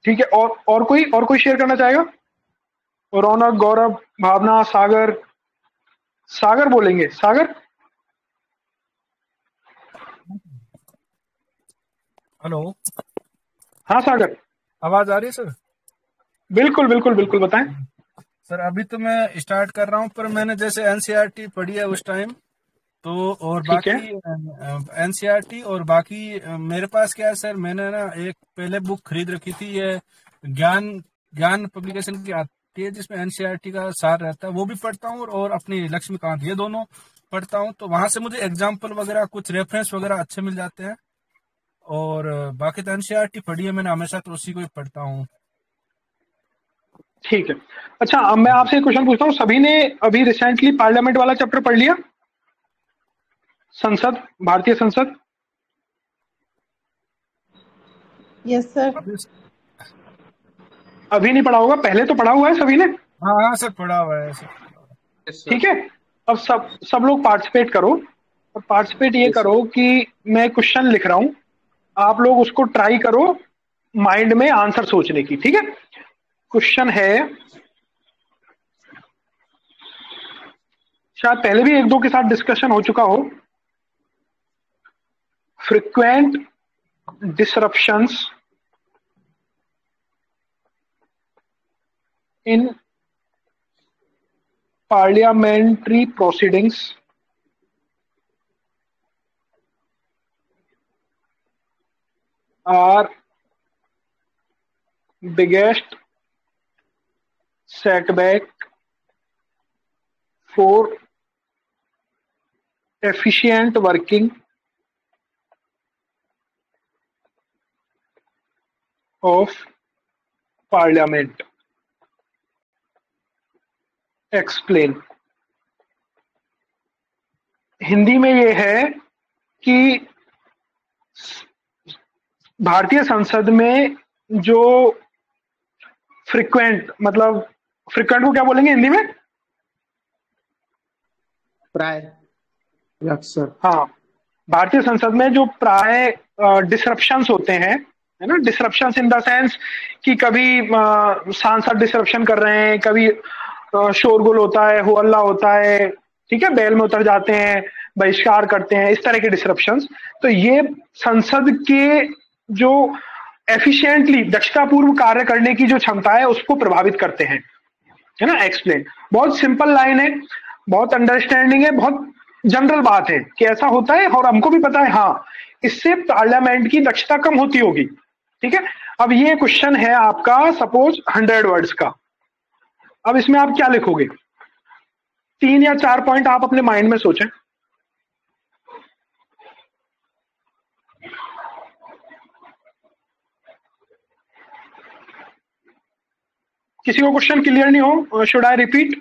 ठीक है, और कोई शेयर करना चाहेगा? रौनक, गौरव, भावना, सागर बोलेंगे। सागर? हेलो, हाँ सागर, आवाज आ रही है सर? बिल्कुल बिल्कुल बिल्कुल, बताएं। सर अभी तो मैं स्टार्ट कर रहा हूँ, पर मैंने जैसे एनसीईआरटी पढ़ी है उस टाइम तो, और ठीक है। बाकी एनसीईआरटी और बाकी मेरे पास क्या है सर, मैंने ना एक पहले बुक खरीद रखी थी, ये ज्ञान पब्लिकेशन की आती है जिसमें एनसीईआरटी का सार रहता है, वो भी पढ़ता हूँ, और अपनी लक्ष्मीकांत, ये दोनों पढ़ता हूँ। तो वहां से मुझे एग्जाम्पल वगैरह कुछ रेफरेंस वगैरह अच्छे मिल जाते हैं। और बाकी तो एनसीईआरटी पढ़ी है मैंने हमेशा, तो उसी को ही पढ़ता हूँ। ठीक है, अच्छा अब मैं आपसे एक क्वेश्चन पूछता हूँ, सभी ने अभी रिसेंटली पार्लियामेंट वाला चैप्टर पढ़ लिया? संसद, भारतीय संसद? Yes sir. अभी नहीं पढ़ा होगा, पहले तो पढ़ा हुआ है सभी ने? हाँ हाँ सर, पढ़ा हुआ है सर। ठीक है, अब सब लोग पार्टिसिपेट करो, और पार्टिसिपेट ये करो कि मैं क्वेश्चन लिख रहा हूं, आप लोग उसको ट्राई करो माइंड में आंसर सोचने की। ठीक है, क्वेश्चन है, शायद पहले भी 1-2 के साथ डिस्कशन हो चुका हो। Frequent disruptions in parliamentary proceedings are biggest setback for efficient working of parliament. Explain. Hindi में ये है कि भारतीय संसद में जो फ्रीक्वेंट, मतलब फ्रीक्वेंट को क्या बोलेंगे हिंदी में? प्राय, अक्सर। हाँ, भारतीय संसद में जो प्राय डिसरप्शंस होते हैं, है ना, डिसरप्शंस इन द सेंस कि कभी सांसद डिसरप्शन कर रहे हैं, कभी शोरगुल होता है, हो हल्ला होता है, ठीक है, बैल में उतर जाते हैं, बहिष्कार करते हैं, इस तरह के डिसरप्शंस। तो ये संसद के जो एफिशिएंटली, दक्षतापूर्व कार्य करने की जो क्षमता है उसको प्रभावित करते हैं। है ना, एक्सप्लेन। बहुत सिंपल लाइन है, बहुत अंडरस्टैंडिंग है, बहुत जनरल बात है कि ऐसा होता है और हमको भी पता है, हाँ इससे पार्लियामेंट की दक्षता कम होती होगी। ठीक है, अब ये क्वेश्चन है आपका सपोज 100 वर्ड्स का। अब इसमें आप क्या लिखोगे? 3 या 4 पॉइंट आप अपने माइंड में सोचें। किसी को क्वेश्चन क्लियर नहीं हो? Should I repeat?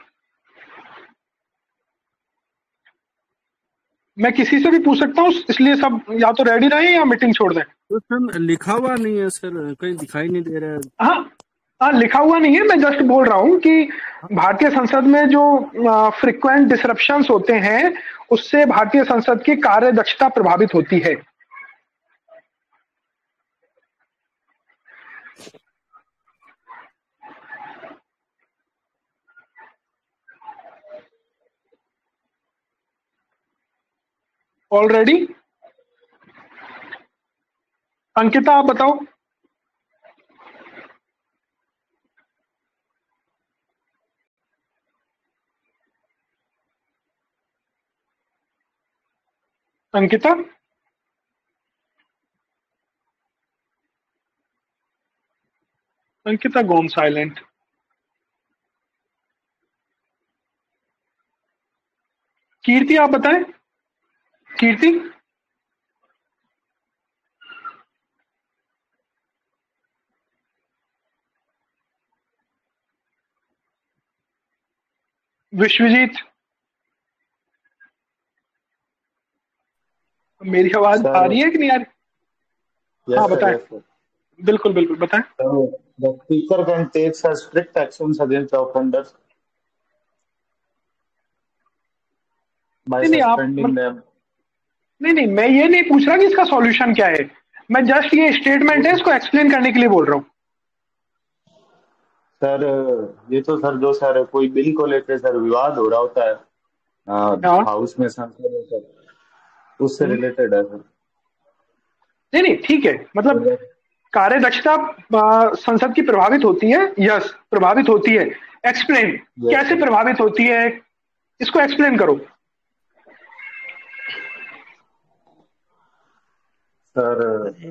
मैं किसी से भी पूछ सकता हूँ, इसलिए सब या तो रेडी रहे या मीटिंग छोड़ दें। तो सर लिखा हुआ नहीं है सर, कहीं दिखाई नहीं दे रहा है। हाँ लिखा हुआ नहीं है, मैं जस्ट बोल रहा हूँ कि भारतीय संसद में जो फ्रिक्वेंट डिसरप्शंस होते हैं उससे भारतीय संसद की कार्य दक्षता प्रभावित होती है। ऑलरेडी अंकिता आप बताओ। अंकिता अंकिता गोम साइलेंट। कीर्ति आप बताएं। कीर्ति विश्वजीत मेरी आवाज आ रही है कि नहीं आ रही? हाँ बताएं। बिल्कुल बिल्कुल बताएं। The speaker can take such strict actions against the offenders by suspending them. नहीं मैं ये नहीं पूछ रहा कि इसका सॉल्यूशन क्या है, मैं जस्ट ये स्टेटमेंट है इसको एक्सप्लेन करने के लिए बोल रहा हूँ। सर ये तो सर जो सर कोई बिल को लेकर सर विवाद हो रहा होता है हाउस में, संसद में, सर उससे रिलेटेड है सर। नहीं ठीक है, मतलब कार्य दक्षता संसद की प्रभावित होती है। यस प्रभावित होती है। एक्सप्लेन कैसे प्रभावित होती है, इसको एक्सप्लेन करो सर।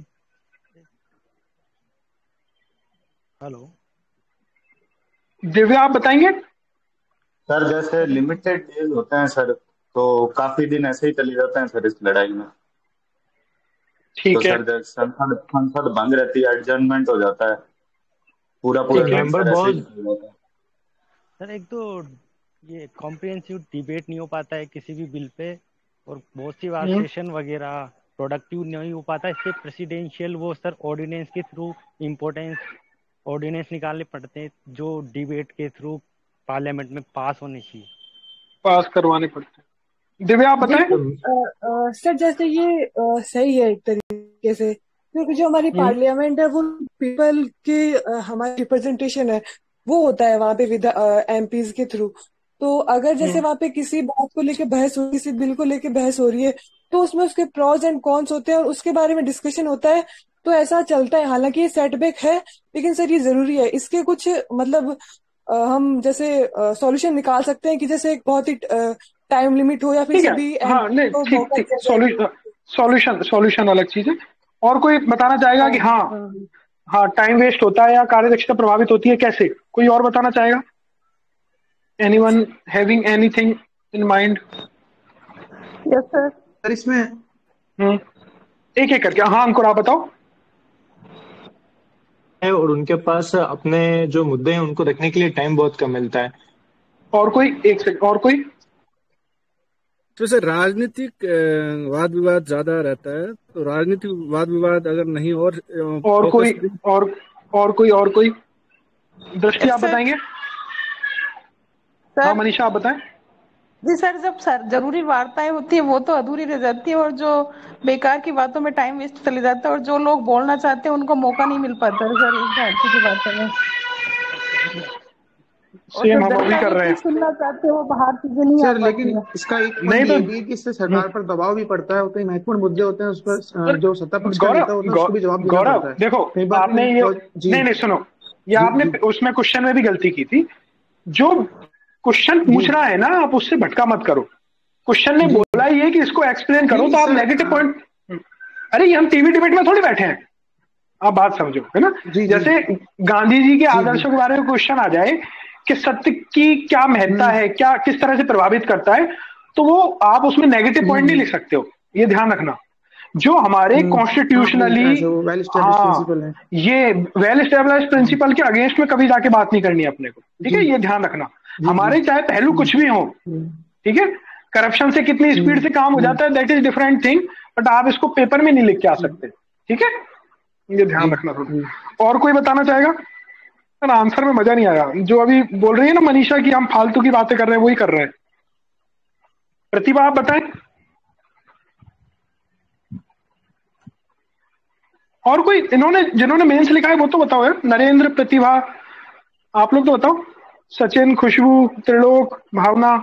हेलो दिव्या आप बताएंगे। सर जैसे लिमिटेड डेज होते हैं सर, तो काफी दिन ऐसे ही चले जाते हैं सर इस लड़ाई में। ठीक तो है। सर संसद बंद रहती है, एडजर्नमेंट हो जाता है, पूरा सर। एक तो ये कॉम्प्रिहेंसिव डिबेट नहीं हो पाता है किसी भी बिल पे, और बहुत सी बार सेशन वगैरह प्रोडक्टिव नहीं हो पाता। इससे प्रेसिडेंशियल वो सर ऑर्डिनेंस के थ्रू इम्पोर्टेंस ऑर्डिनेंस निकालने पड़ते हैं जो डिबेट के थ्रू पार्लियामेंट में पास होने चाहिए, पास करवाने पड़ते हैं। दिव्या आप बताएं। सर जैसे ये सही है एक तरीके से, क्योंकि जो हमारी पार्लियामेंट है वो पीपल की हमारी रिप्रेजेंटेशन है, वो होता है वहाँ पे एमपीज के थ्रू। तो अगर जैसे वहाँ पे किसी बात को लेके बहस हो, किसी बिल को लेके बहस हो रही है, तो उसमें उसके प्रॉज एंड कॉन्स होते हैं और उसके बारे में डिस्कशन होता है, तो ऐसा चलता है। हालांकि ये सेटबैक है, लेकिन सर ये जरूरी है। इसके कुछ मतलब हम जैसे सॉल्यूशन निकाल सकते हैं कि जैसे एक बहुत ही टाइम लिमिट हो, या फिर सभी सॉल्यूशन अलग चीज है। और कोई बताना चाहेगा कि हाँ टाइम वेस्ट होता है या कार्य दक्षता प्रभावित होती है, कैसे? कोई और बताना चाहेगा? Anyone having anything in mind? Yes sir. इसमें एक एक करके। हाँ अंकुर आप बताओ। और उनके पास अपने जो मुद्दे हैं उनको रखने के लिए टाइम बहुत कम मिलता है। और कोई? एक सेकंड। और कोई? तो सर राजनीतिक वाद विवाद ज्यादा रहता है, तो राजनीतिक वाद विवाद अगर नहीं और कोई और कोई दृष्टि आप बताएंगे? हाँ मनीषा आप बताएं। जी सर, जब जरूरी वार्ताएं होती है वो तो अधूरी रह जाती है, और जो बेकार की बातों में टाइम वेस्ट चले जाता है, और जो लोग बोलना चाहते हैं उनको मौका नहीं मिल पाता है सर इस भारतीय की बातों में। सेम हम अभी कर रहे हैं। सुनना चाहते हैं वो बाहर चीजें नहीं सर, लेकिन इसका एक नहीं तो भी कि इससे सरकार पर दबाव भी पड़ता है, कई महत्वपूर्ण मुद्दे होते हैं उस पर जो सत्ता पक्ष का नेता होता है उसको भी जवाब देना पड़ता है। देखो आपने ये नहीं सुनो, ये आपने उसमें क्वेश्चन में भी गलती की थी जो क्वेश्चन पूछ रहा है ना, आप उससे भटका मत करो। क्वेश्चन ने बोला ये कि इसको एक्सप्लेन करो, तो आप नेगेटिव पॉइंट, अरे ये हम टीवी डिबेट में थोड़ी बैठे हैं, आप बात समझो, है ना। जैसे गांधी जी के आदर्शों के बारे में क्वेश्चन आ जाए कि सत्य की क्या महत्ता है, क्या किस तरह से प्रभावित करता है, तो वो आप उसमें नेगेटिव पॉइंट नहीं लिख सकते हो, ये ध्यान रखना। जो हमारे कॉन्स्टिट्यूशनली ये वेल एस्टेब्लिश्ड प्रिंसिपल के अगेंस्ट में कभी जाके बात नहीं करनी है अपने को, ठीक है, ये ध्यान रखना। हमारे चाहे पहलू कुछ भी हो, ठीक है, करप्शन से कितनी स्पीड से काम हो जाता है that is different thing, but आप इसको पेपर में नहीं लिख के आ सकते, ठीक है, ये ध्यान रखना थोड़ा। और कोई बताना चाहेगा? आंसर में मजा नहीं आया। जो अभी बोल रही है ना मनीषा कि हम फालतू की बातें कर रहे हैं, वही कर रहे हैं। प्रतिभा आप बताएं। और कोई जिन्होंने मेंस लिखा है वो तो बताओ यार। नरेंद्र, प्रतिभा, आप लोग तो बताओ। सचिन, खुशबू, त्रिलोक, भावना।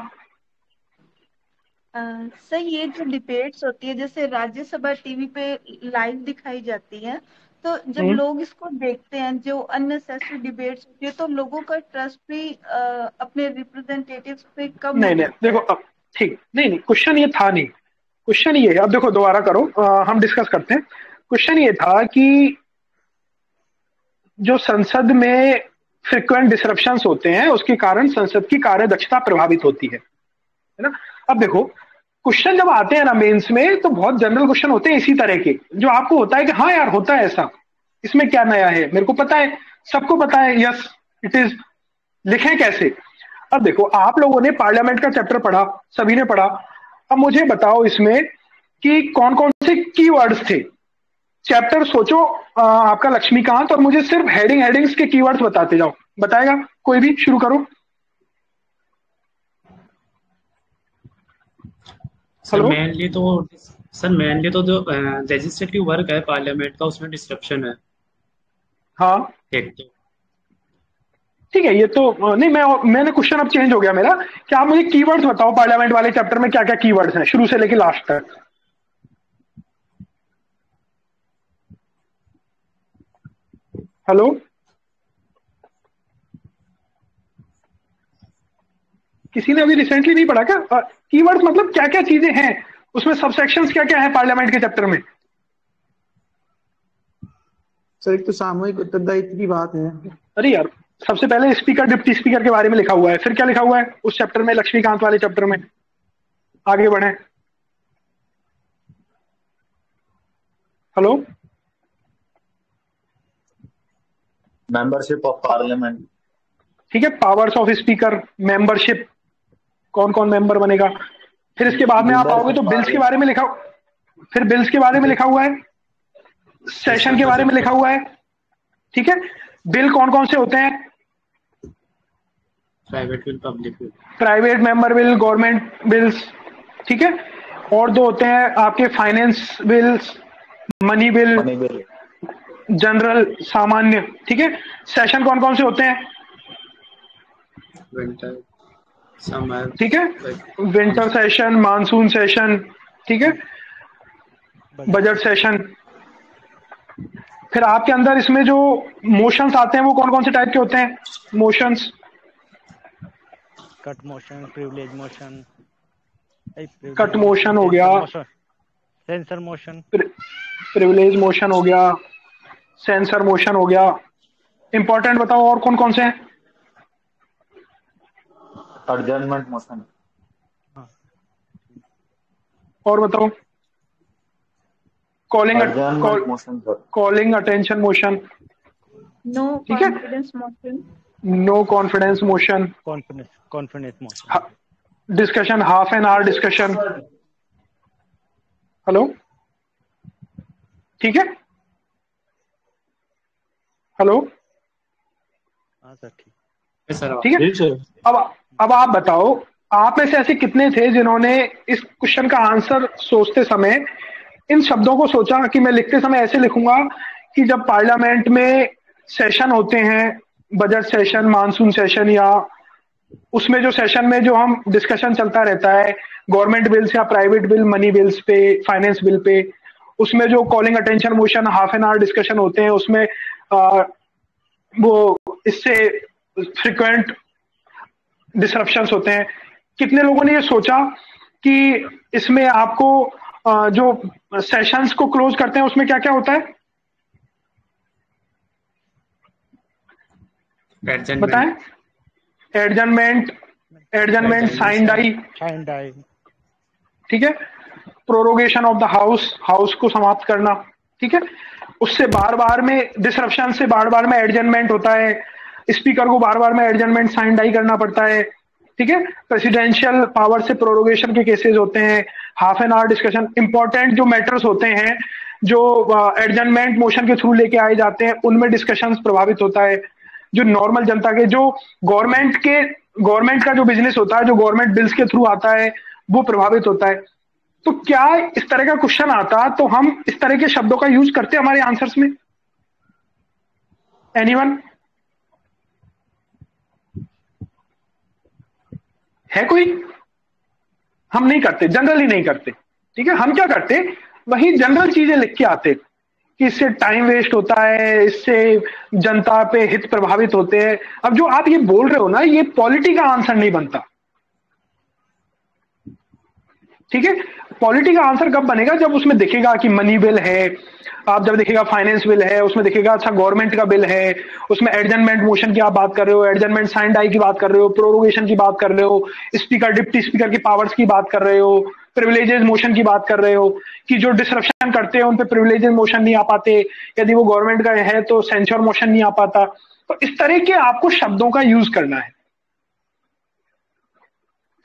सर ये जो डिबेट्स होती है, जैसे राज्यसभा टीवी पे लाइव दिखाई जाती है, तो जब लोग इसको देखते हैं, जो अननेसेसरी डिबेट्स होती है, तो लोगों का ट्रस्ट भी अपने रिप्रेजेंटेटिव्स पे कम नहीं देखो, अब ठीक नहीं, क्वेश्चन ये था नहीं, क्वेश्चन ये है, अब देखो दोबारा करो, हम डिस्कस करते हैं। क्वेश्चन ये था कि जो संसद में फ्रिक्वेंट डिसरप्शंस होते हैं उसके कारण संसद की कार्यदक्षता प्रभावित होती है ना। अब देखो क्वेश्चन जब आते हैं ना मेंस में, तो बहुत जनरल क्वेश्चन होते हैं इसी तरह के, जो आपको होता है कि हाँ यार होता है ऐसा, इसमें क्या नया है, मेरे को पता है, सबको पता है, यस इट इज, लिखें कैसे। अब देखो आप लोगों ने पार्लियामेंट का चैप्टर पढ़ा, सभी ने पढ़ा, अब मुझे बताओ इसमें कि कौन कौन से कीवर्ड्स थे। चैप्टर सोचो आपका लक्ष्मीकांत, और मुझे सिर्फ हेडिंग्स के कीवर्ड्स बताते जाओ। बताएगा कोई भी? शुरू करो। सर मेनली तो जो लेजिस्लेटिव वर्क है पार्लियामेंट का, उसमें डिस्ट्रप्शन है। हाँ एक तो ठीक है, ये तो नहीं, मैंने क्वेश्चन अब चेंज हो गया मेरा कि आप मुझे कीवर्ड्स बताओ पार्लियामेंट वाले चैप्टर में क्या क्या कीवर्ड्स हैं शुरू से लेकर लास्ट तक। हेलो, किसी ने अभी रिसेंटली नहीं पढ़ा क्या? कीवर्ड्स मतलब क्या क्या चीजें हैं उसमें, सबसेक्शंस क्या क्या है पार्लियामेंट के चैप्टर में? सर एक तो सामूहिक उत्तरदायित्व की बात है। अरे यार, सबसे पहले स्पीकर डिप्टी स्पीकर के बारे में लिखा हुआ है, फिर क्या लिखा हुआ है उस चैप्टर में, लक्ष्मीकांत वाले चैप्टर में? आगे बढ़े। हेलो, मेंबरशिप ऑफ पार्लियामेंट, ठीक है, पावर्स ऑफ स्पीकर, मेंबरशिप, कौन कौन मेंबर बनेगा। फिर इसके बाद में आप आओगे तो बिल्स के बारे में लिखा, फिर बिल्स के बारे में लिखा हुआ है, सेशन के बारे में लिखा हुआ है, ठीक है। बिल कौन कौन से होते हैं? Private bill, public bill, private member bill, government bills, ठीक है। और दो होते हैं आपके finance bills, money bill, general, सामान्य, ठीक है। सेशन कौन कौन से होते हैं? विंटर, समर, ठीक है, विंटर सेशन, मानसून सेशन, ठीक है, बजट सेशन। फिर आपके अंदर इसमें जो मोशंस आते हैं वो कौन कौन से टाइप के होते हैं? Motions, cut motion, privilege motion, cut motion हो गया, सेंसर मोशन, प्रिविलेज मोशन हो गया, सेंसर मोशन हो गया। इंपॉर्टेंट बताओ और कौन कौन से हैं? एडजर्नमेंट मोशन, और बताओ। Calling attention motion, no confidence motion, no confidence motion, confidence motion, discussion, half an hour discussion. Hello, ठीक है, हेलो, हाँ सर ठीक है। अब आप बताओ, आप में से ऐसे कितने थे जिन्होंने इस क्वेश्चन का आंसर सोचते समय इन शब्दों को सोचा कि मैं लिखते समय ऐसे लिखूंगा कि जब पार्लियामेंट में सेशन होते हैं, बजट सेशन, मानसून सेशन, या उसमें जो सेशन में जो हम डिस्कशन चलता रहता है गवर्नमेंट बिल्स या प्राइवेट बिल, मनी बिल्स पे, फाइनेंस बिल पे, उसमें जो calling attention motion, half an hour discussion होते हैं, उसमें वो इससे फ्रिक्वेंट डिसरप्शंस होते हैं। कितने लोगों ने ये सोचा कि इसमें आपको जो सेशंस को क्लोज करते हैं उसमें क्या क्या होता है, बताएं? एडजर्नमेंट, साइन डाई, ठीक है, प्रोरोगेशन ऑफ द हाउस को समाप्त करना, ठीक है। उससे बार बार में डिसरप्शन से बार बार में एडजर्नमेंट होता है, स्पीकर को बार बार में एडजर्नमेंट साइन डाई करना पड़ता है, ठीक है। प्रेसिडेंशियल पावर से प्रोरोगेशन के केसेस होते हैं, half an hour discussion, important जो मैटर्स होते हैं जो एडजर्नमेंट मोशन के थ्रू लेके आए जाते हैं उनमें डिस्कशंस प्रभावित होता है। जो नॉर्मल जनता के, जो गवर्नमेंट का जो बिजनेस होता है, जो गवर्नमेंट बिल्स के थ्रू आता है, वो प्रभावित होता है। तो क्या इस तरह का क्वेश्चन आता तो हम इस तरह के शब्दों का यूज करते हमारे आंसर्स में? एनीवन है कोई? हम नहीं करते, जनरली नहीं करते, ठीक है। हम क्या करते, वही जनरल चीजें लिख के आते कि इससे टाइम वेस्ट होता है, इससे जनता पे हित प्रभावित होते हैं। अब जो आप ये बोल रहे हो ना, ये पॉलिटी का आंसर नहीं बनता, ठीक है। पॉलिटी का आंसर कब बनेगा, जब उसमें दिखेगा कि मनी बिल है, आप जब देखिएगा फाइनेंस बिल है, उसमें दिखेगा अच्छा गवर्नमेंट का बिल है, उसमें एडजर्नमेंट मोशन की आप बात कर रहे हो, एडजर्नमेंट साइन डाई की बात कर रहे हो, प्रोरोगेशन की बात कर रहे हो, स्पीकर डिप्टी स्पीकर की पावर्स की बात कर रहे हो, प्रिविलेजेस मोशन की बात कर रहे हो कि जो डिसरप्शन करते हैं उन पे प्रिविलेजेस मोशन नहीं आ पाते, यदि वो गवर्नमेंट का है तो सेंसर मोशन नहीं आ पाता। तो इस तरह के आपको शब्दों का यूज करना है।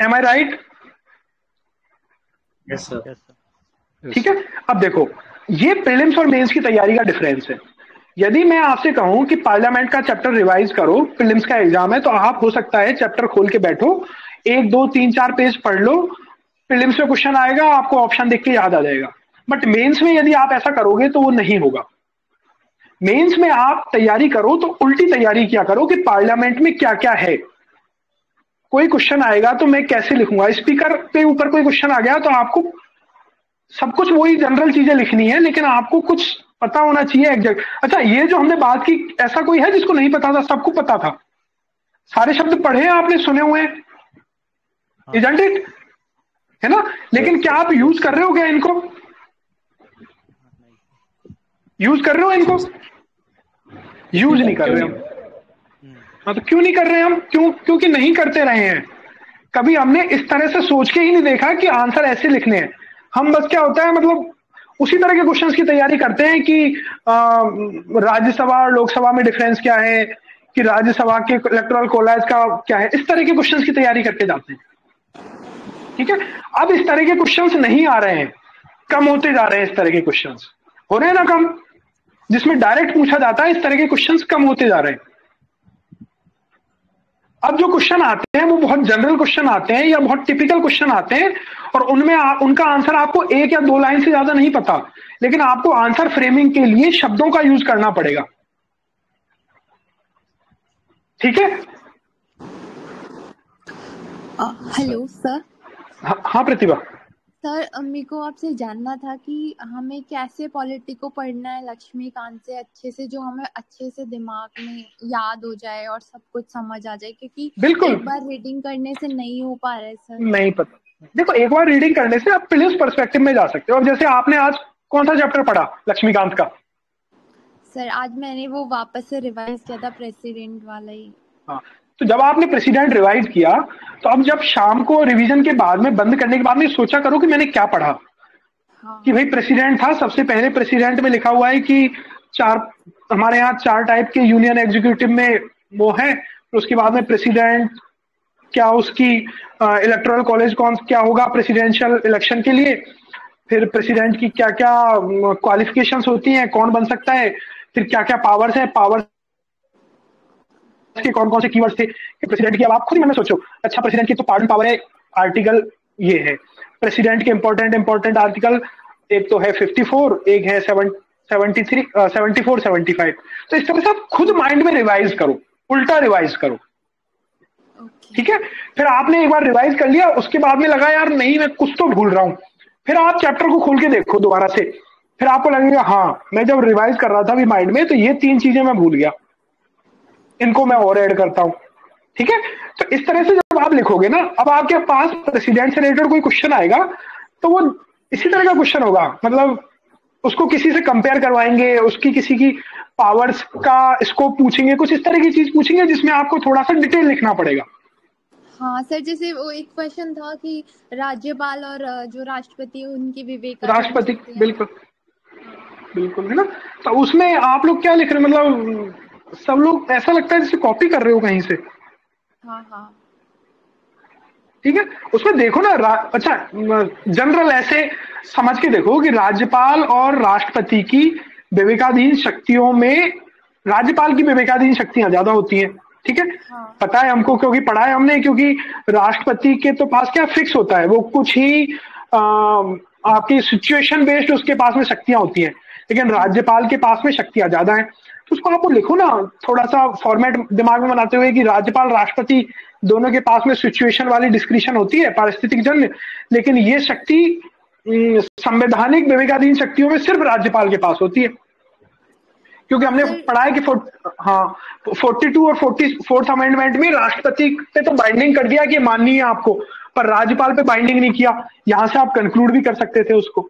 एम आई राइट? Yes sir. ठीक है। अब देखो, ये प्रीलिम्स और मेंस की तैयारी का डिफरेंस है। यदि मैं आपसे कहूं कि पार्लियामेंट का चैप्टर रिवाइज करो, प्रीलिम्स का एग्जाम है, तो आप हो सकता है चैप्टर खोल के बैठो, 1 2 3 4 पेज पढ़ लो, प्रीलिम्स में क्वेश्चन आएगा, आपको ऑप्शन देख के याद आ जाएगा। बट मेंस में यदि आप ऐसा करोगे तो वो नहीं होगा। मेंस में आप तैयारी करो तो उल्टी तैयारी क्या करो कि पार्लियामेंट में क्या क्या है। कोई क्वेश्चन आएगा तो मैं कैसे लिखूंगा, स्पीकर के ऊपर कोई क्वेश्चन आ गया तो आपको सब कुछ वही जनरल चीजें लिखनी है, लेकिन आपको कुछ पता होना चाहिए एग्जैक्ट। अच्छा, ये जो हमने बात की, ऐसा कोई है जिसको नहीं पता था? सबको पता था, सारे शब्द पढ़े हैं आपने, सुने हुए हैं, इजंट इट, है ना? लेकिन क्या आप यूज कर रहे हो? क्या इनको यूज कर रहे हो? इनको यूज नहीं कर रहे हम। हाँ, तो क्यों नहीं कर रहे हम? क्योंकि नहीं करते रहे हैं। कभी हमने इस तरह से सोच के ही नहीं देखा कि आंसर ऐसे लिखने हैं। हम बस क्या होता है, मतलब उसी तरह के क्वेश्चंस की तैयारी करते हैं कि राज्यसभा और लोकसभा में डिफरेंस क्या है, कि राज्यसभा के इलेक्टोरल कॉलेज का क्या है, इस तरह के क्वेश्चंस की तैयारी करके जाते हैं। ठीक है। अब इस तरह के क्वेश्चंस नहीं आ रहे हैं, कम होते जा रहे हैं। इस तरह के क्वेश्चंस हो रहे हैं ना कम, जिसमें डायरेक्ट पूछा जाता है, इस तरह के क्वेश्चंस कम होते जा रहे हैं। अब जो क्वेश्चन आते हैं वो बहुत जनरल क्वेश्चन आते हैं या बहुत टिपिकल क्वेश्चन आते हैं, और उनमें उनका आंसर आपको 1 या 2 लाइन से ज्यादा नहीं पता, लेकिन आपको आंसर फ्रेमिंग के लिए शब्दों का यूज करना पड़ेगा। ठीक है। Hello sir. हाँ प्रतिभा। सर, मेरे को आपसे जानना था कि हमें कैसे पॉलिटी को पढ़ना है लक्ष्मीकांत से अच्छे से, जो हमें अच्छे से दिमाग में याद हो जाए और सब कुछ समझ आ जाए, क्योंकि बिल्कुल एक बार रीडिंग करने से नहीं हो पा रहा है सर। नहीं पता। देखो, एक बार रीडिंग करने से आप प्रीलिम्स पर्सपेक्टिव में जा सकते हो। अब जैसे आपने आज कौन सा चैप्टर पढ़ा लक्ष्मीकांत का? सर, आज मैंने वो वापस से रिवाइज किया था, प्रेसिडेंट वाला ही। हाँ, तो जब आपने प्रेसिडेंट रिवाइज किया, तो अब जब शाम को रिवीजन के बाद में, बंद करने के बाद में, सोचा करो कि मैंने क्या पढ़ा। हाँ। कि भाई प्रेसिडेंट था, सबसे पहले प्रेसिडेंट में लिखा हुआ है कि हमारे यहाँ 4 टाइप के यूनियन एग्जीक्यूटिव में वो है, तो उसके बाद में प्रेसिडेंट क्या, उसकी इलेक्टोरल कॉलेज क्या होगा प्रेसिडेंशियल इलेक्शन के लिए, फिर प्रेसिडेंट की क्या क्या क्वालिफिकेशंस होती हैं, कौन बन सकता है, फिर क्या क्या पावर्स है, पावर्स के कौन कौन से कीवर्ड्स थे प्रेसिडेंट की। अब आप खुद में सोचो, अच्छा प्रेसिडेंट की तो पार्डन पावर है, आर्टिकल ये है। प्रेसिडेंट के इंपॉर्टेंट आर्टिकल एक तो है 54, एक है 73, 74, 75। तो इस तरह से आप खुद माइंड में रिवाइज करो, उल्टा रिवाइज करो। ठीक है। फिर आपने एक बार रिवाइज कर लिया, उसके बाद में लगा यार नहीं, मैं कुछ तो भूल रहा हूं, फिर आप चैप्टर को खोल के देखो दोबारा से, फिर आपको लगेगा हाँ, मैं जब रिवाइज कर रहा था अभी माइंड में, तो ये 3 चीजें मैं भूल गया, इनको मैं और ऐड करता हूं। ठीक है। तो इस तरह से जब आप लिखोगे ना, अब आपके पास प्रेसिडेंट से रिलेटेड कोई क्वेश्चन आएगा तो वो इसी तरह का क्वेश्चन होगा, मतलब उसको किसी से कंपेयर करवाएंगे, उसकी किसी की पावर्स का स्कोप पूछेंगे, कुछ इस तरह की चीज पूछेंगे जिसमें आपको थोड़ा सा डिटेल लिखना पड़ेगा। हाँ सर, जैसे वो एक क्वेश्चन था कि राज्यपाल और जो राष्ट्रपति है उनकी विवेकाधीन राष्ट्रपति, शक्तियां। बिल्कुल बिल्कुल, है ना। तो उसमें आप लोग क्या लिख रहे हैं, मतलब सब लोग ऐसा लगता है जैसे कॉपी कर रहे हो कहीं से। हाँ हाँ ठीक है, उसमें देखो ना अच्छा जनरल ऐसे समझ के देखो कि राज्यपाल और राष्ट्रपति की विवेकाधीन शक्तियों में राज्यपाल की विवेकाधीन शक्तियां ज्यादा होती हैं। ठीक है, पता है हमको क्योंकि पढ़ा है हमने, क्योंकि राष्ट्रपति के तो पास क्या फिक्स होता है, वो कुछ ही आपकी सिचुएशन बेस्ड उसके पास में शक्तियां होती हैं, लेकिन राज्यपाल के पास में शक्तियां ज्यादा हैं। तो उसको आप लिखो ना थोड़ा सा फॉर्मेट दिमाग में बनाते हुए कि राज्यपाल राष्ट्रपति दोनों के पास में सिचुएशन वाली डिस्क्रिप्शन होती है, पारिस्थितिक जन्य, लेकिन ये शक्ति संवैधानिक विवेकाधीन शक्तियों में सिर्फ राज्यपाल के पास होती है, क्योंकि हमने पढ़ा है कि 42 और 44th अमेंडमेंट में राष्ट्रपति पे तो बाइंडिंग कर दिया कि माननी है आपको, पर राज्यपाल पे बाइंडिंग नहीं किया। यहां से आप कंक्लूड भी कर सकते थे उसको।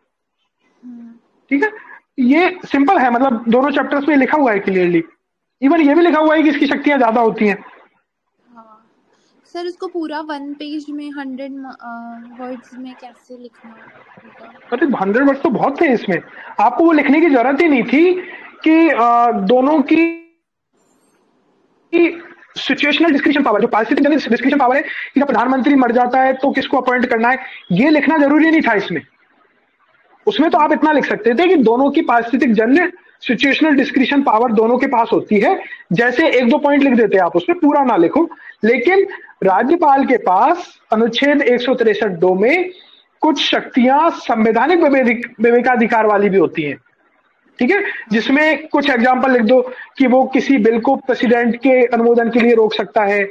ठीक है, ये सिंपल है, मतलब दोनों चैप्टर्स में लिखा हुआ है क्लियरली, इवन ये भी लिखा हुआ है कि इसकी शक्तियां ज्यादा होती हैं। सर उसको पूरा 1 पेज में 100 वर्ड्स में कैसे लिखना होगा? अरे 100 वर्ड्स तो बहुत थे इसमें, आपको वो लिखने की जरूरत ही नहीं थी कि दोनों की सिचुएशनल डिस्क्रिप्शन पावर, जो पारिस्थितिक डिस्क्रिप्शन पावर है कि जब प्रधानमंत्री मर जाता है तो किसको अपॉइंट करना है, ये लिखना जरूरी नहीं था इसमें। उसमें तो आप इतना लिख सकते थे कि दोनों की पारिस्थितिक जन्य सिचुएशनल डिस्क्रिप्शन पावर दोनों के पास होती है, जैसे 1-2 पॉइंट लिख देते आप, उसमें पूरा ना लिखो। लेकिन राज्यपाल के पास अनुच्छेद 163(2) में कुछ शक्तियां संवैधानिक विवेकाधिकार वाली भी होती हैं। ठीक है, जिसमें कुछ एग्जांपल लिख दो कि वो किसी बिल को प्रेसिडेंट के अनुमोदन के लिए रोक सकता है।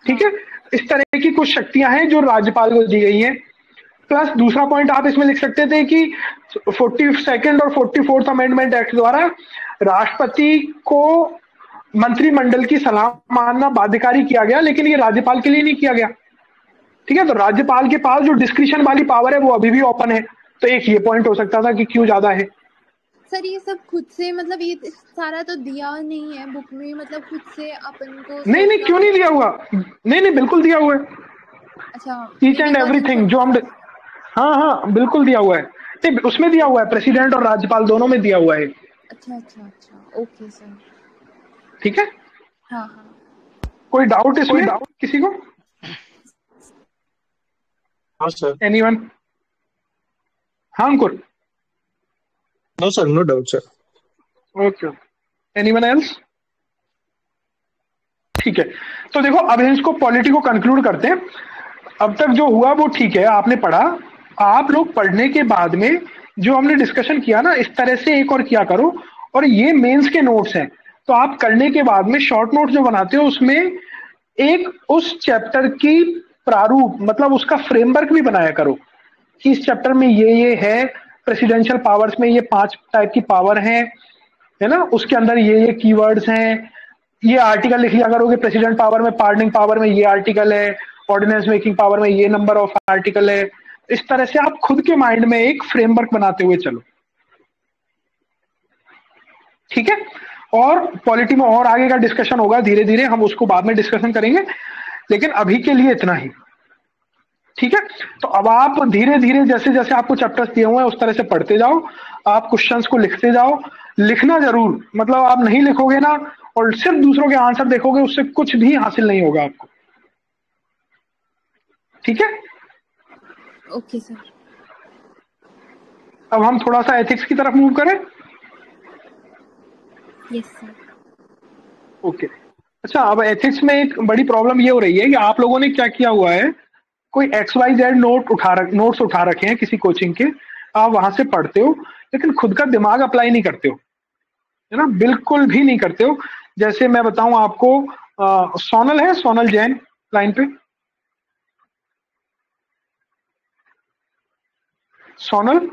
ठीक है, इस तरह की कुछ शक्तियां हैं जो राज्यपाल को दी गई हैं। प्लस दूसरा पॉइंट आप इसमें लिख सकते थे कि 42nd और 44th अमेंडमेंट एक्ट द्वारा राष्ट्रपति को मंत्रिमंडल की सलाह मानना बाध्यकारी किया गया, लेकिन ये राज्यपाल के लिए नहीं किया गया। ठीक है, तो राज्यपाल के पास जो डिस्क्रिप्शन वाली पावर है वो अभी भी ओपन है। तो एक ये पॉइंट हो सकता था कि क्यों ज्यादा है। सर ये सब खुद से, मतलब ये सारा तो दिया नहीं है बुक में, मतलब खुद से अपन को नहीं क्यों नहीं दिया हुआ, नहीं बिल्कुल दिया हुआ है। अच्छा, ईच एंड एवरीथिंग जो हम हाँ बिल्कुल दिया हुआ है, नहीं उसमें दिया हुआ है, प्रेसिडेंट और राज्यपाल दोनों में दिया हुआ है। अच्छा, ओके सर, ठीक है। हाँ कोई डाउट इसमें किसी को? हाँ सर। एनीवन? हाँ Ankur? No sir, no doubt sir. Okay, anyone else? ठीक है, तो देखो अब इसको पॉलिटी को कंक्लूड करते हैं। अब तक जो हुआ वो ठीक है, आपने पढ़ा। आप लोग पढ़ने के बाद में जो हमने डिस्कशन किया ना, इस तरह से एक और किया करो। और ये मेंस के नोट्स हैं, तो आप करने के बाद में शॉर्ट नोट जो बनाते हो उसमें एक उस चैप्टर की प्रारूप, मतलब उसका फ्रेमवर्क भी बनाया करो कि इस चैप्टर में ये है, प्रेसिडेंशियल पावर्स में ये 5 टाइप की पावर है ना, उसके अंदर ये कीवर्ड्स हैं, ये आर्टिकल लिख लिया करोगे। प्रेसिडेंट पावर में, पार्डनिंग पावर में ये आर्टिकल है, ऑर्डिनेंस मेकिंग पावर में ये नंबर ऑफ आर्टिकल है। इस तरह से आप खुद के माइंड में एक फ्रेमवर्क बनाते हुए चलो। ठीक है, और पॉलिटी में और आगे का डिस्कशन होगा, धीरे धीरे हम उसको बाद में डिस्कशन करेंगे, लेकिन अभी के लिए इतना ही। ठीक है, तो अब आप धीरे धीरे जैसे जैसे आपको चैप्टर्स दिए हुए हैं उस तरह से पढ़ते जाओ, आप क्वेश्चंस को लिखते जाओ। लिखना जरूर, मतलब आप नहीं लिखोगे ना और सिर्फ दूसरों के आंसर देखोगे, उससे कुछ भी हासिल नहीं होगा आपको। ठीक है, ओके सर। अब हम थोड़ा सा एथिक्स की तरफ मूव करें। Yes sir. ओके, अच्छा, अब एथिक्स में एक बड़ी प्रॉब्लम ये हो रही है कि आप लोगों ने क्या किया हुआ है, कोई XYZ नोट्स उठा रखे हैं किसी कोचिंग के, आप वहां से पढ़ते हो लेकिन खुद का दिमाग अप्लाई नहीं करते हो, है ना, बिल्कुल भी नहीं करते हो। जैसे मैं बताऊं आपको, सोनल है, सोनल जैन लाइन पे? सोनल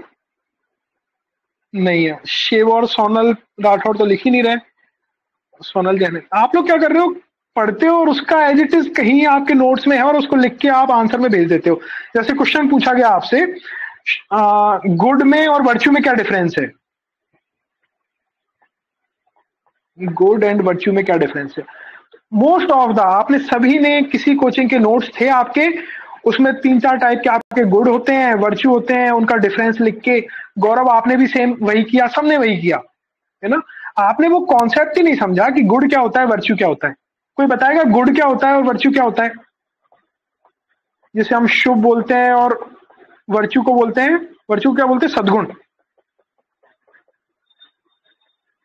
नहीं है, शिव और सोनल राठौड़ तो लिख ही नहीं रहे। सोनल जैन है। आप लोग क्या कर रहे हो, पढ़ते हो और उसका एज इट इज कहीं आपके नोट्स में है और उसको लिख के आप आंसर में भेज देते हो। जैसे क्वेश्चन पूछा गया आपसे, गुड में और वर्च्यू में क्या डिफरेंस है, गुड एंड वर्च्यू में क्या डिफरेंस है। मोस्ट ऑफ द, आपने सभी ने, किसी कोचिंग के नोट्स थे आपके, उसमें 3-4 टाइप के आपके गुड होते हैं, वर्च्यू होते हैं, उनका डिफरेंस लिख के, गौरव आपने भी सेम वही किया, सबने वही किया है ना। आपने वो कॉन्सेप्ट ही नहीं समझा कि गुड क्या होता है, वर्च्यू क्या होता है। कोई बताएगा गुड क्या होता है और वर्च्यू क्या होता है? जैसे हम शुभ बोलते हैं और वर्च्यू को बोलते हैं, वर्च्यू क्या बोलते हैं? सद्गुण।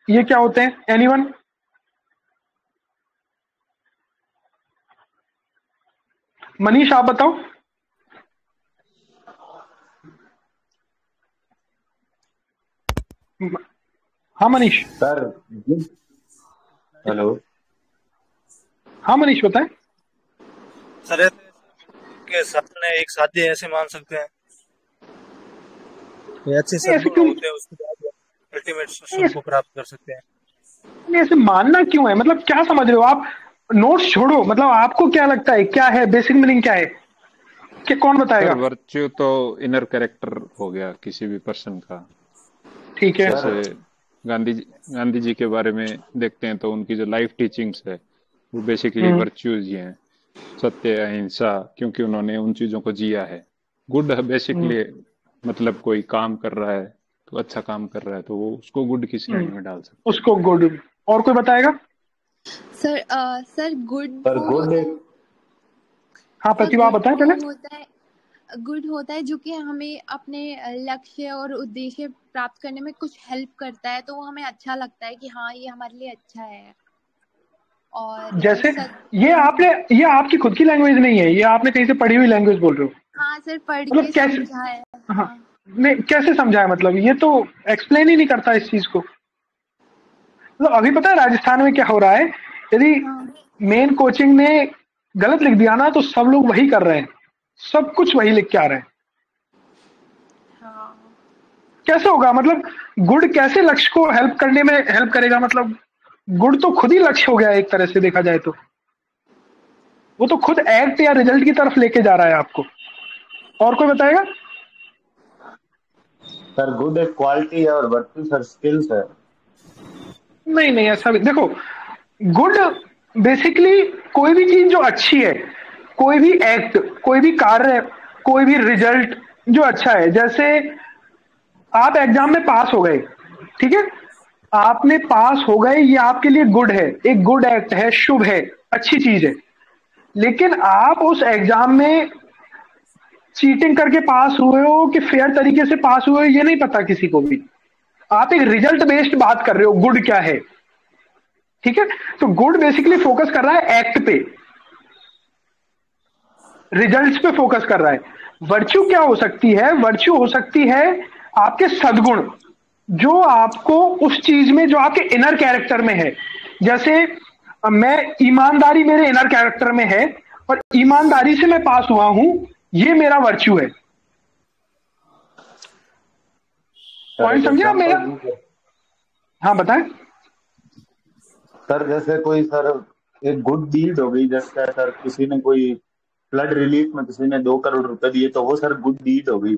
ये क्या होते हैं? एनीवन? मनीष आप बताओ। हाँ मनीष। Sir hello. हाँ मनीष बताएं। सर के सपने एक साथी ऐसे मान सकते हैं, ये अच्छे सद्गुण होते हैं, उसके बाद अल्टीमेट सुख को प्राप्त कर सकते हैं। ऐसे मानना क्यों है? मतलब क्या समझ रहे हो आप? नोट्स छोड़ो, मतलब आपको क्या लगता है क्या है बेसिक मीनिंग, क्या है कि कौन बताएगा? वर्च्यू तो इनर कैरेक्टर हो गया किसी भी पर्सन का। ठीक है। जैसे गांधी जी के बारे में देखते हैं तो उनकी जो लाइफ टीचिंग्स है वो बेसिकली वर्च्यूज ही हैं, सत्य, अहिंसा, क्योंकि उन्होंने उन चीजों को जिया है। गुड बेसिकली मतलब कोई काम कर रहा है तो अच्छा काम कर रहा है तो वो उसको गुड की श्रेणी में डाल सकते, उसको गुड। और कोई बताएगा? सर गुड हाँ प्रतिभा बताएं पहले। गुड होता है जो कि हमें अपने लक्ष्य और उद्देश्य प्राप्त करने में कुछ हेल्प करता है, तो वो हमें अच्छा लगता है कि हाँ ये हमारे लिए अच्छा है। और जैसे ये आपकी खुद की लैंग्वेज नहीं है, ये आपने कहीं से पढ़ी हुई लैंग्वेज बोल रहे हो? हाँ सर, पढ़ मतलब के समझा है। हाँ नहीं, कैसे समझा है? मतलब ये तो एक्सप्लेन ही नहीं करता इस चीज को। मतलब अभी पता है राजस्थान में क्या हो रहा है, यदि मेन कोचिंग ने गलत लिख दिया ना तो सब लोग वही कर रहे हैं, सब कुछ वही लिख के आ रहे हैं। कैसे होगा? मतलब गुड कैसे लक्ष्य को हेल्प करने में हेल्प करेगा? मतलब गुड तो खुद ही लक्ष्य हो गया एक तरह से देखा जाए तो, वो तो खुद एक्ट या रिजल्ट की तरफ लेके जा रहा है आपको। और कोई बताएगा? सर गुड एक क्वालिटी है और वर्च्यू सर स्किल्स है। नहीं ऐसा भी देखो, गुड बेसिकली कोई भी चीज जो अच्छी है, कोई भी एक्ट, कोई भी कार्य, कोई भी रिजल्ट जो अच्छा है। जैसे आप एग्जाम में पास हो गए, ठीक है, आपने पास हो गए, ये आपके लिए गुड है, एक गुड एक्ट है, शुभ है, अच्छी चीज है। लेकिन आप उस एग्जाम में चीटिंग करके पास हुए हो कि फेयर तरीके से पास हुए हो, ये नहीं पता किसी को भी। आप एक रिजल्ट बेस्ड बात कर रहे हो, गुड क्या है, ठीक है। तो गुड बेसिकली फोकस कर रहा है एक्ट पे, रिजल्ट्स पे फोकस कर रहा है। वर्च्यू क्या हो सकती है? वर्च्यू हो सकती है आपके सद्गुण, जो आपको उस चीज में, जो आपके इनर कैरेक्टर में है। जैसे मैं ईमानदारी मेरे इनर कैरेक्टर में है और ईमानदारी से मैं पास हुआ हूं, ये मेरा वर्च्यू है। पॉइंट समझे आप मेरा? हाँ बताएं सर। जैसे कोई सर एक गुड डीड हो गई, जैसे सर किसी ने कोई फ्लड रिलीफ में किसी ने 2 करोड़ रुपए दिए तो वो सर गुड डीड हो गई।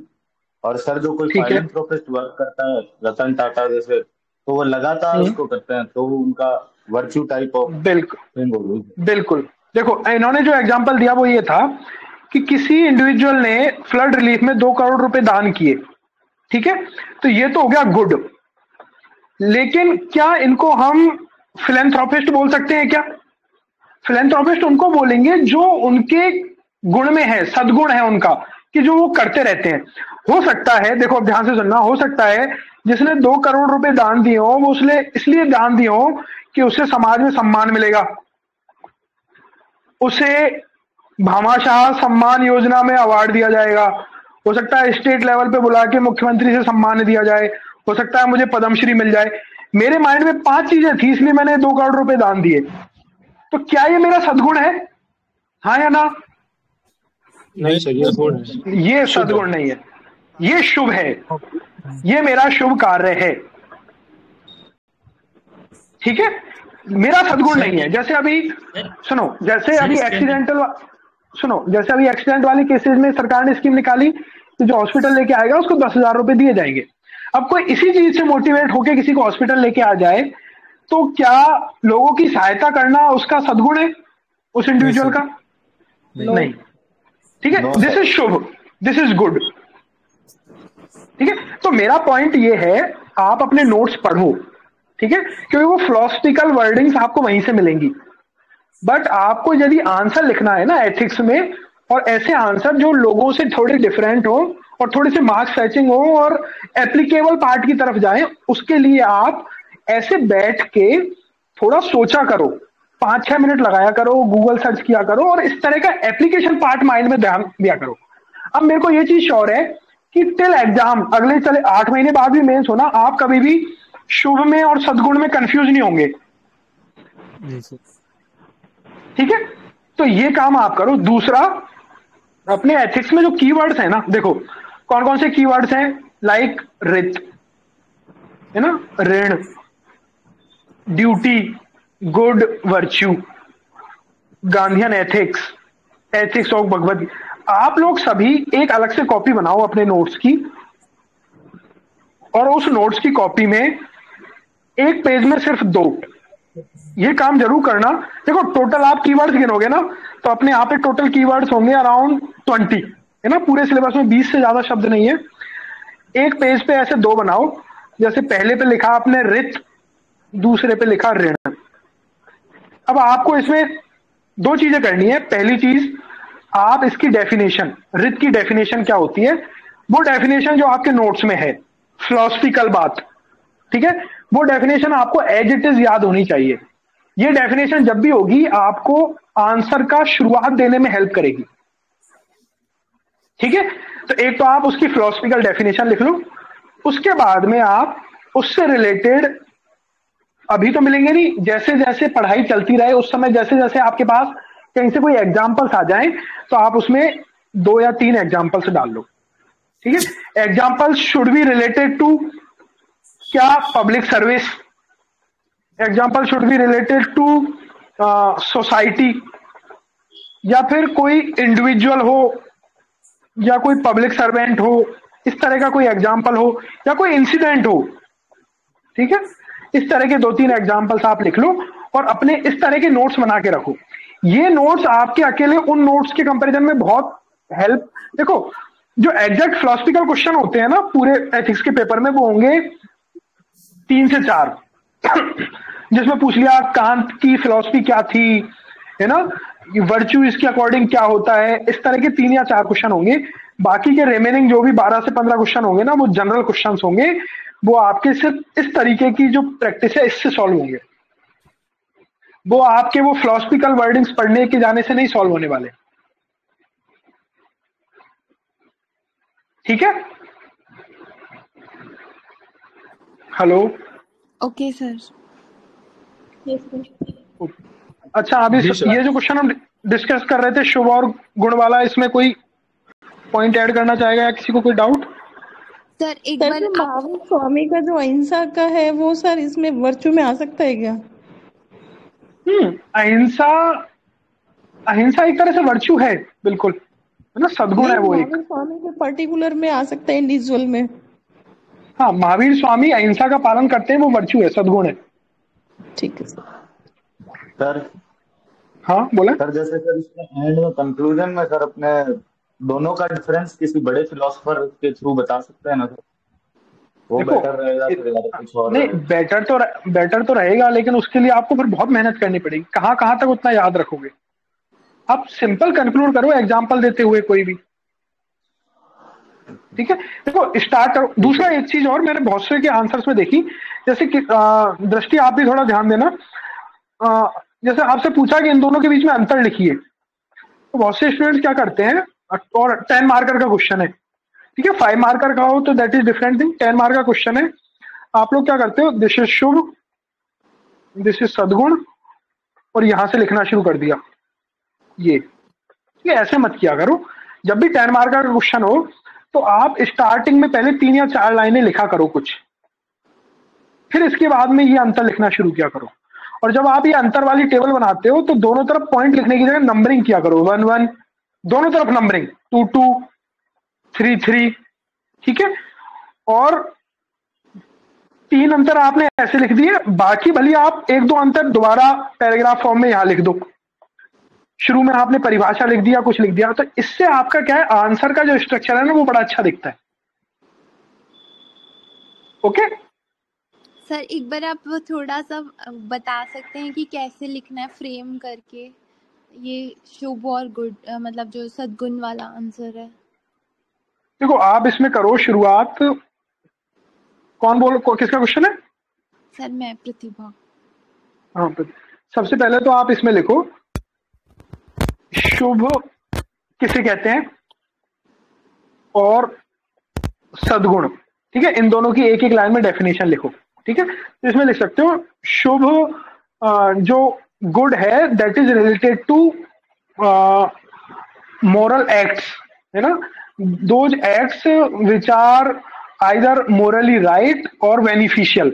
और सर जो कोई फाइलेंथ्रोपिस्ट वर्क करता है, रतन टाटा जैसे, तो वो लगातार उसको करते हैं, तो उनका वर्च्यू टाइप ऑफ बिल्कुल। देखो इन्होंने जो एग्जांपल दिया वो ये था कि किसी इंडिविजुअल ने फ्लड रिलीफ में 2 करोड़ रुपए दान किए, ठीक है, तो ये तो हो गया गुड। लेकिन क्या इनको हम फिलेंथ्रोपिस्ट बोल सकते हैं क्या? फिलेंथ्रोपिस्ट उनको बोलेंगे जो उनके गुण में है, सद्गुण है उनका, कि जो वो करते रहते हैं। हो सकता है, देखो अब ध्यान से सुनना, हो सकता है जिसने 2 करोड़ रुपए दान दिए हो वो इसलिए दान दिए हो कि उसे समाज में सम्मान मिलेगा, उसे भामाशाह सम्मान योजना में अवार्ड दिया जाएगा, हो सकता है स्टेट लेवल पे बुला के मुख्यमंत्री से सम्मान दिया जाए, हो सकता है मुझे पद्मश्री मिल जाए। मेरे माइंड में 5 चीजें थी, इसलिए मैंने 2 करोड़ रुपए दान दिए। तो क्या ये मेरा सद्गुण है? हाँ या ना? नहीं सर, ये गुण है, ये सद्गुण नहीं है, ये शुभ है, ये मेरा शुभ कार्य है, ठीक है। मेरा सद्गुण नहीं है। जैसे अभी सुनो, जैसे अभी एक्सीडेंट वाले केसेस में सरकार ने स्कीम निकाली कि जो हॉस्पिटल लेके आएगा उसको 10,000 रुपए दिए जाएंगे। अब कोई इसी चीज से मोटिवेट होके किसी को हॉस्पिटल लेके आ जाए तो क्या लोगों की सहायता करना उसका सद्गुण है उस इंडिविजुअल का? नहीं। ठीक है, this is Shubh, this is good. ठीक है, तो मेरा पॉइंट ये है, आप अपने नोट्स पढ़ो, ठीक है, क्योंकि वो फिलोसफिकल वर्डिंग्स आपको वहीं से मिलेंगी। बट आपको यदि आंसर लिखना है ना एथिक्स में, और ऐसे आंसर जो लोगों से थोड़े डिफरेंट हो और थोड़ी सी मार्क्स फैचिंग हो और एप्लीकेबल पार्ट की तरफ जाए, उसके लिए आप ऐसे बैठ के थोड़ा सोचा करो, 5-6 मिनट लगाया करो, गूगल सर्च किया करो और इस तरह का एप्लीकेशन पार्ट माइंड में ध्यान दिया करो। अब मेरे को ये चीज श्योर है कि टिल एग्जाम अगले चले 8 महीने बाद भी मेंस होना, आप कभी भी शुभ में और सद्गुण में कंफ्यूज नहीं होंगे। ठीक है, तो ये काम आप करो। दूसरा, अपने एथिक्स में जो कीवर्ड्स है ना, देखो कौन कौन से कीवर्ड्स हैं, लाइक रित है ना, ऋण, duty, good, virtue, Gandhian ethics, ethics of Bhagavad Gita. आप लोग सभी एक अलग से कॉपी बनाओ अपने नोट्स की, और उस नोट्स की कॉपी में एक पेज में सिर्फ 2, ये काम जरूर करना। देखो टोटल आप कीवर्ड्स गिनोगे ना तो अपने यहाँ पे टोटल कीवर्ड्स होंगे अराउंड 20, है ना, पूरे सिलेबस में 20 से ज्यादा शब्द नहीं है। एक पेज पे ऐसे 2 बनाओ, जैसे पहले पे लिखा आपने रित, दूसरे पे लिखा ऋण। अब आपको इसमें 2 चीजें करनी है। पहली चीज, आप इसकी डेफिनेशन, रित की डेफिनेशन क्या होती है, वो डेफिनेशन जो आपके नोट्स में है, फिलोसफिकल बात, ठीक है, वो डेफिनेशन आपको एज इट इज याद होनी चाहिए। ये डेफिनेशन जब भी होगी आपको आंसर का शुरुआत देने में हेल्प करेगी। ठीक है, तो एक तो आप उसकी फिलोसफिकल डेफिनेशन लिख लो, उसके बाद में आप उससे रिलेटेड, अभी तो मिलेंगे नहीं, जैसे जैसे पढ़ाई चलती रहे उस समय जैसे जैसे आपके पास कहीं से कोई एग्जाम्पल्स आ जाएं तो आप उसमें 2 या 3 एग्जाम्पल्स डाल लो। ठीक है, examples should be related to क्या, public service, example should be related to society, या फिर कोई इंडिविजुअल हो या कोई पब्लिक सर्वेंट हो, इस तरह का कोई एग्जाम्पल हो, या कोई इंसिडेंट हो। ठीक है, इस तरह के 2-3 एग्जाम्पल्स आप लिख लो और अपने इस तरह के नोट्स बना के रखो। ये नोट्स आपके अकेले उन नोट्स के कंपैरिजन में बहुत हेल्प, देखो जो एग्जैक्ट फिलोसफिकल क्वेश्चन होते हैं ना पूरे एथिक्स के पेपर में, वो होंगे 3 से 4 जिसमें पूछ लिया कांत की फिलॉसफी क्या थी, है ना, वर्च्यू इसके अकॉर्डिंग क्या होता है, इस तरह के 3 या 4 क्वेश्चन होंगे। बाकी के रिमेनिंग जो भी 12 से 15 क्वेश्चन होंगे ना, वो जनरल क्वेश्चंस होंगे, वो आपके सिर्फ इस तरीके की जो प्रैक्टिस है इससे सॉल्व होंगे। वो आपके वो फिलोसफिकल वर्डिंग्स पढ़ने के जाने से नहीं सॉल्व होने वाले। ठीक है, हेलो, ओके सर। अच्छा, अभी ये जो क्वेश्चन हम डिस्कस कर रहे थे शुभ और गुण वाला, इसमें कोई पॉइंट ऐड करना चाहेगा या किसी को कोई डाउट? सर एक बार महावीर स्वामी का जो अहिंसा का है वो सर इसमें वर्चू में आ सकता है क्या? अहिंसा एक तरह से वर्च्यू है, बिल्कुल, है ना, सद्गुण है वो एक। महावीर स्वामी के पर्टिकुलर में आ सकता है, इंडिविजुअल में। हाँ, महावीर स्वामी अहिंसा का पालन करते हैं, वो वर्च्यू है, सद्गुण है। ठीक है सर। हाँ बोले सर। जैसे सर इसमें एंड में कंक्लूजन में सर अपने दोनों का डिफरेंस किसी बड़े फिलोसोफर के थ्रू बता सकते हैं ना सर, वो बेटर रहेगा फिर या कुछ और? नहीं, बेटर तो रहेगा, लेकिन उसके लिए आपको फिर बहुत मेहनत करनी पड़ेगी। कहाँ तक उतना याद रखोगे? आप सिंपल कंक्लूड करो एग्जाम्पल देते हुए कोई भी। ठीक है, देखो स्टार्ट करो। दूसरा एक चीज और मैंने बहुत से के आंसर्स में देखी, जैसे कि दृष्टि आप भी थोड़ा ध्यान देना, जैसे आपसे पूछा कि इन दोनों के बीच में अंतर लिखिए, तो बहुत से स्टूडेंट्स क्या करते हैं, और 10 मार्कर का क्वेश्चन है, ठीक है, 5 मार्कर का हो तो that is different thing, 10 mark का क्वेश्चन है, आप लोग क्या करते हो, this is Shubh, this is सद्गुण, और यहां से लिखना शुरू कर दिया। ये ऐसे मत किया करो। जब भी 10 मार्कर का क्वेश्चन हो तो आप स्टार्टिंग में पहले 3 या 4 लाइनें लिखा करो कुछ, फिर इसके बाद में ये अंतर लिखना शुरू किया करो। और जब आप ये अंतर वाली टेबल बनाते हो तो दोनों तरफ पॉइंट लिखने की जगह नंबरिंग किया करो, 1 1, दोनों तरफ नंबरिंग, 2 2, 3 3, ठीक है। और 3 अंतर आपने ऐसे लिख दिए, बाकी भले आप 1 2 अंतर दोबारा पैराग्राफ फॉर्म में यहां लिख दो, शुरू में आपने परिभाषा लिख दिया, कुछ लिख दिया, तो इससे आपका क्या है, आंसर का जो स्ट्रक्चर है ना वो बड़ा अच्छा दिखता है। ओके सर एक बार आप थोड़ा सा बता सकते हैं कि कैसे लिखना है फ्रेम करके, ये शुभ और गुड मतलब जो सद्गुण वाला आंसर है। देखो आप इसमें करो शुरुआत, किसका क्वेश्चन है? सर मैं प्रतिभा। हाँ, सबसे पहले तो आप इसमें लिखो शुभ किसे कहते हैं और सद्गुण, ठीक है। इन दोनों की एक एक लाइन में डेफिनेशन लिखो, ठीक है। तो इसमें लिख सकते हो शुभ जो गुड है that is related to moral acts, है ना, those acts which are either morally right or beneficial,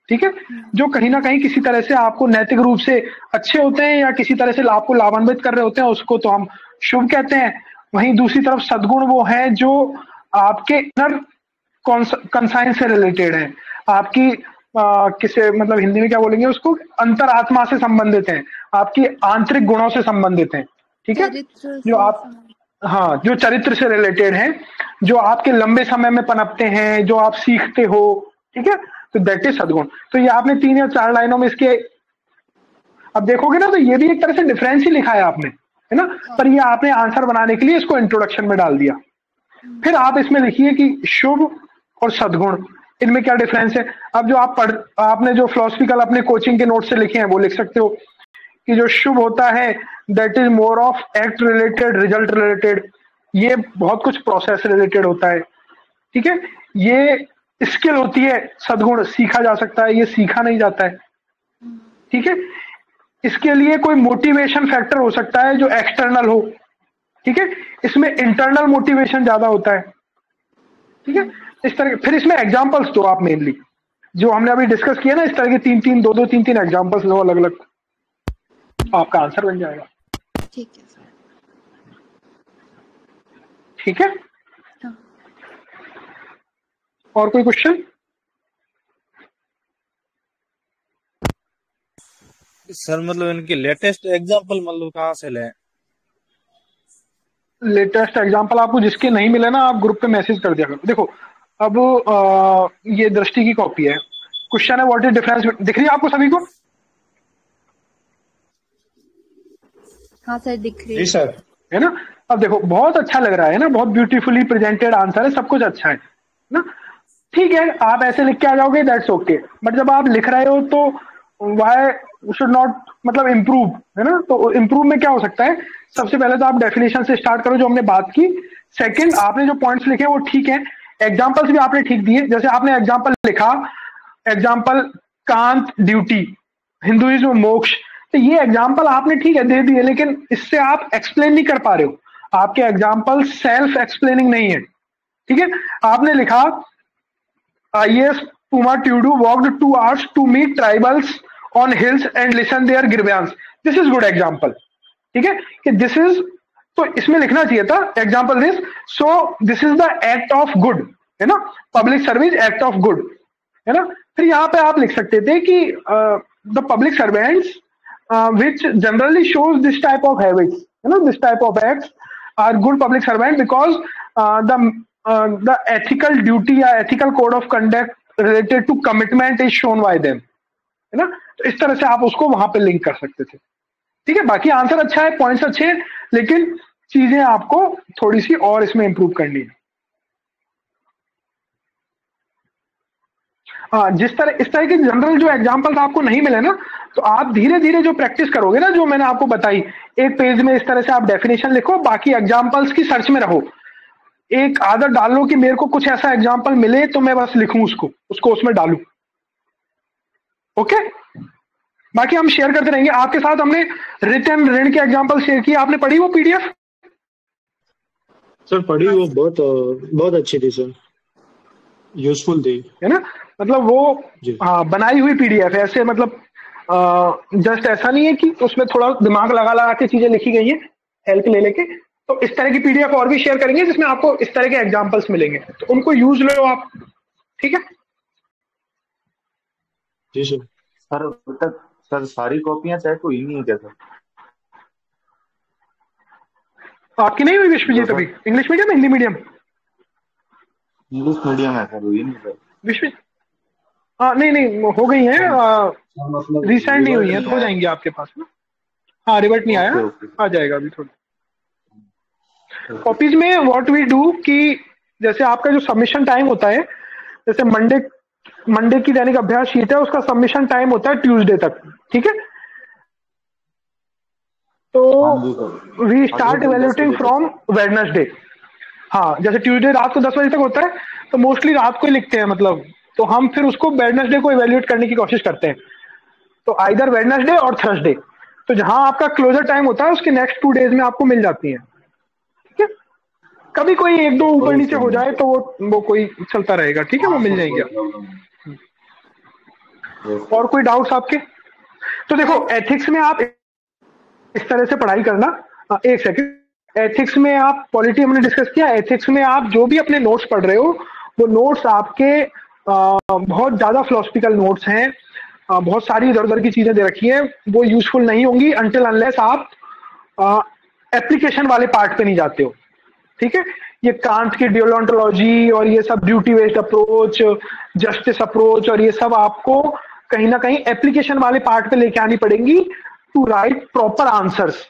ठीक है, जो कहीं ना कहीं किसी तरह से आपको नैतिक रूप से अच्छे होते हैं या किसी तरह से आपको लाभान्वित कर रहे होते हैं, उसको तो हम शुभ कहते हैं। वहीं दूसरी तरफ सद्गुण वो है जो आपके इनर कंसाइंस से रिलेटेड है, आपकी किसे मतलब हिंदी में क्या बोलेंगे उसको, अंतरात्मा से संबंधित है, आपकी आंतरिक गुणों से संबंधित है, ठीक है, जो आप हाँ जो चरित्र से रिलेटेड है, जो आपके लंबे समय में पनपते हैं, जो आप सीखते हो, ठीक है, तो दैट इज सद्गुण। तो ये आपने 3 या 4 लाइनों में इसके अब देखोगे ना तो ये भी एक तरह से डिफरेंस ही लिखा है आपने, है ना, पर ये आपने आंसर बनाने के लिए इसको इंट्रोडक्शन में डाल दिया। फिर आप इसमें लिखिए कि शुभ और सद्गुण इनमें क्या डिफरेंस है। अब जो आपने जो फिलोसफिकल अपने कोचिंग के नोट से लिखे हैं वो लिख सकते हो कि जो शुभ होता है that is more of act related, result related, ये बहुत कुछ प्रोसेस रिलेटेड होता है, ठीक है। ये स्किल होती है, सद्गुण सीखा जा सकता है, ये सीखा नहीं जाता है, ठीक है। इसके लिए कोई मोटिवेशन फैक्टर हो सकता है जो एक्सटर्नल हो, ठीक है, इसमें इंटरनल मोटिवेशन ज्यादा होता है, ठीक है। इस तरह फिर इसमें एग्जांपल्स दो आप, मेनली जो हमने अभी डिस्कस किया ना, इस तरह के 3 एग्जांपल्स दो अलग अलग, आपका आंसर बन जाएगा। ठीक है सर। ठीक है, हाँ। और कोई क्वेश्चन? सर मतलब इनकी लेटेस्ट एग्जांपल मतलब कहाँ से लें? लेटेस्ट एग्जांपल आपको जिसके नहीं मिले ना, आप ग्रुप पे मैसेज कर दिया करो। देखो अब ये दृष्टि की कॉपी है, क्वेश्चन है व्हाट इज डिफरेंस, दिख रही है आपको सभी को? हाँ सर दिख रही है। जी सर, है ना। अब देखो बहुत अच्छा लग रहा है ना, बहुत ब्यूटीफुली प्रेजेंटेड आंसर है, सब कुछ अच्छा है ना, ठीक है। आप ऐसे लिख के आ जाओगे दैट्स ओके, बट जब आप लिख रहे हो तो वाई शुड नॉट मतलब इम्प्रूव, है ना। तो इम्प्रूव में क्या हो सकता है, सबसे पहले तो आप डेफिनेशन से स्टार्ट करो जो हमने बात की। सेकंड, आपने जो पॉइंट्स लिखे वो ठीक है, एग्जांपल्स भी आपने ठीक दिए। जैसे आपने एग्जांपल लिखा, एग्जांपल कांत ड्यूटी, हिंदुइज्म मोक्ष, तो ये एग्जांपल आपने ठीक है दे दिए, लेकिन इससे आप एक्सप्लेन नहीं कर पा रहे हो, आपके एग्जांपल सेल्फ एक्सप्लेनिंग नहीं है, ठीक है। आपने लिखा IAS Puma Tudu walked 2 hours to meet tribals on hills and listen their grievance. This is good example, ठीक है, कि this is, तो इसमें लिखना चाहिए था example this, so this is the act of good, है ना, public service act of good, है ना। फिर यहाँ पे आप लिख सकते थे कि the public servants which generally shows this type of habits, है ना, this type of acts are good public servant because the ethical duty या ethical code of conduct related to commitment is shown by them, है ना। तो इस तरह से आप उसको वहां पे लिंक कर सकते थे, ठीक है। बाकी आंसर अच्छा है, पॉइंट्स अच्छे हैं, लेकिन चीजें आपको थोड़ी सी और इसमें इंप्रूव करनी है। जिस तरह इस तरह के जनरल जो एग्जांपल्स आपको नहीं मिले ना, तो आप धीरे धीरे जो प्रैक्टिस करोगे ना, जो मैंने आपको बताई, एक पेज में इस तरह से आप डेफिनेशन लिखो, बाकी एग्जांपल्स की सर्च में रहो, एक आदत डाल लो कि मेरे को कुछ ऐसा एग्जांपल मिले तो मैं बस लिखूं उसको उसमें डालूं, ओके। बाकी हम शेयर करते रहेंगे आपके साथ। हमने रिटर्न ऋण के एग्जांपल शेयर किए, आपने पढ़ी वो PDF? सर पढ़ी, वो बहुत अच्छी थी सर, यूजफुल थी, है ना, मतलब वो हाँ बनाई हुई PDF है, ऐसे मतलब जस्ट ऐसा नहीं है कि उसमें थोड़ा दिमाग लगा लगा के चीजें लिखी गई हैं हेल्प ले लेके। तो इस तरह की पीडीएफ और भी शेयर करेंगे जिसमें आपको इस तरह के एग्जांपल्स मिलेंगे, तो उनको यूज लो आप, ठीक है? जी सर। सर अभी तक सर सारी कॉपियां चेक हुई नहीं है क्या सर? आपकी नहीं हुई विश्वजीत अभी? English medium Hindi medium? English medium है सर, हुई नहीं सर। विश्व हाँ नहीं हो गई है, मतलब रिसेंट नहीं हुई है, तो हो जाएंगी आपके पास ना। हाँ रिवर्ट नहीं आया, आ जाएगा अभी थोड़ा। कॉपीज में व्हाट वी डू कि जैसे आपका जो सबमिशन टाइम होता है, जैसे मंडे की दैनिक अभ्यास शीट है, उसका सबमिशन टाइम होता है ट्यूसडे तक, ठीक है? तो we start evaluating from Wednesday. हाँ जैसे ट्यूसडे रात को 10 बजे तक होता है, तो मोस्टली रात को ही लिखते हैं मतलब, तो हम फिर उसको वेडनेसडे को इवेल्युएट करने की कोशिश करते हैं। तो आइदर वेडनेसडे और थर्सडे, तो जहां आपका क्लोजर टाइम होता है उसके नेक्स्ट 2 डेज में आपको मिल जाती है, ठीक है? कभी कोई 1-2 ऊपर नीचे हो जाए तो वो कोई चलता रहेगा, ठीक है? वो मिल जाएंगे। और कोई डाउट्स आपके? तो देखो एथिक्स में आप इस तरह से पढ़ाई करना। एक सेकंड, एथिक्स में आप पॉलिटी हमने डिस्कस किया, एथिक्स में आप जो भी अपने नोट्स पढ़ रहे हो वो नोट्स आपके बहुत ज्यादा फिलोसफिकल नोट्स हैं, बहुत सारी इधर उधर की चीजें दे रखी हैं, वो यूजफुल नहीं होंगी अनटिल अनलेस आप एप्लीकेशन वाले पार्ट पे नहीं जाते हो, ठीक है? ये कांट की डियोलॉन्टोलॉजी और ये सब duty based approach, justice approach और ये सब आपको कहीं ना कहीं एप्लीकेशन वाले पार्ट पे लेके आनी पड़ेंगी टू राइट प्रॉपर आंसर्स।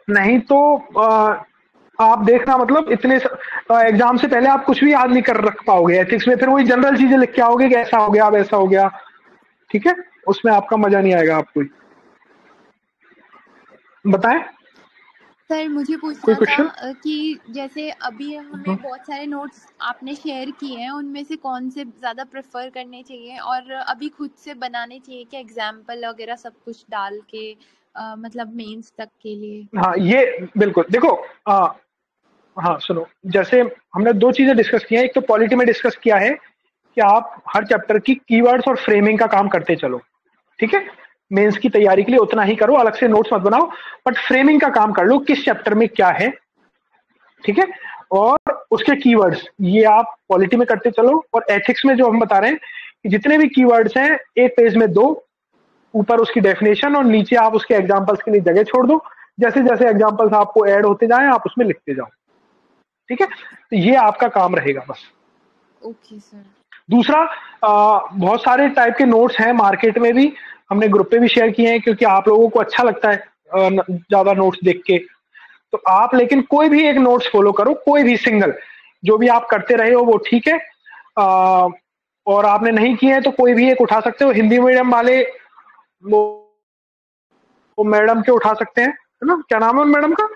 नहीं तो आप देखना मतलब इतने एग्जाम से पहले आप कुछ भी याद नहीं कर रख पाओगे एथिक्स में, फिर वही जनरल चीजें लिख के आओगे कि ऐसा हो गया वैसा हो गया, ठीक है? उसमें आपका मजा नहीं आएगा आपको। बताएं सर मुझे पूछना था कि जैसे अभी हमें बहुत सारे नोट्स आपने शेयर किए हैं, उनमें से कौन से ज्यादा प्रेफर करने चाहिए और अभी खुद से बनाने चाहिए क्या एग्जाम्पल वगैरह सब कुछ डाल के मतलब मेंस तक के लिए? हाँ ये बिल्कुल देखो, हाँ सुनो, जैसे हमने 2 चीजें डिस्कस की हैं। एक तो पॉलिटी में डिस्कस किया है कि आप हर चैप्टर की कीवर्ड्स और फ्रेमिंग का काम करते चलो, ठीक है? मेंस की तैयारी के लिए उतना ही करो, अलग से नोट्स मत बनाओ, बट फ्रेमिंग का काम कर लो, किस चैप्टर में क्या है, ठीक है? और उसके कीवर्ड्स ये आप पॉलिटी में करते चलो। और एथिक्स में जो हम बता रहे हैं कि जितने भी कीवर्ड्स हैं एक पेज में 2, ऊपर उसकी डेफिनेशन और नीचे आप उसके एग्जांपल्स के लिए जगह छोड़ दो। जैसे जैसे एग्जांपल्स आपको ऐड होते जाएं आप उसमें लिखते जाओ, ठीक है? तो ये आपका काम रहेगा बस। Okay sir. दूसरा बहुत सारे टाइप के नोट्स हैं मार्केट में भी, हमने ग्रुप पे भी शेयर किए हैं क्योंकि आप लोगों को अच्छा लगता है ज्यादा नोट्स देख के। तो आप लेकिन कोई भी एक नोट्स फॉलो करो, कोई भी सिंगल, जो भी आप करते रहे हो वो ठीक है। और आपने नहीं किए हैं तो कोई भी एक उठा सकते हो। हिंदी मीडियम वाले वो मैडम के उठा सकते हैं, है ना? क्या नाम है उन मैडम का?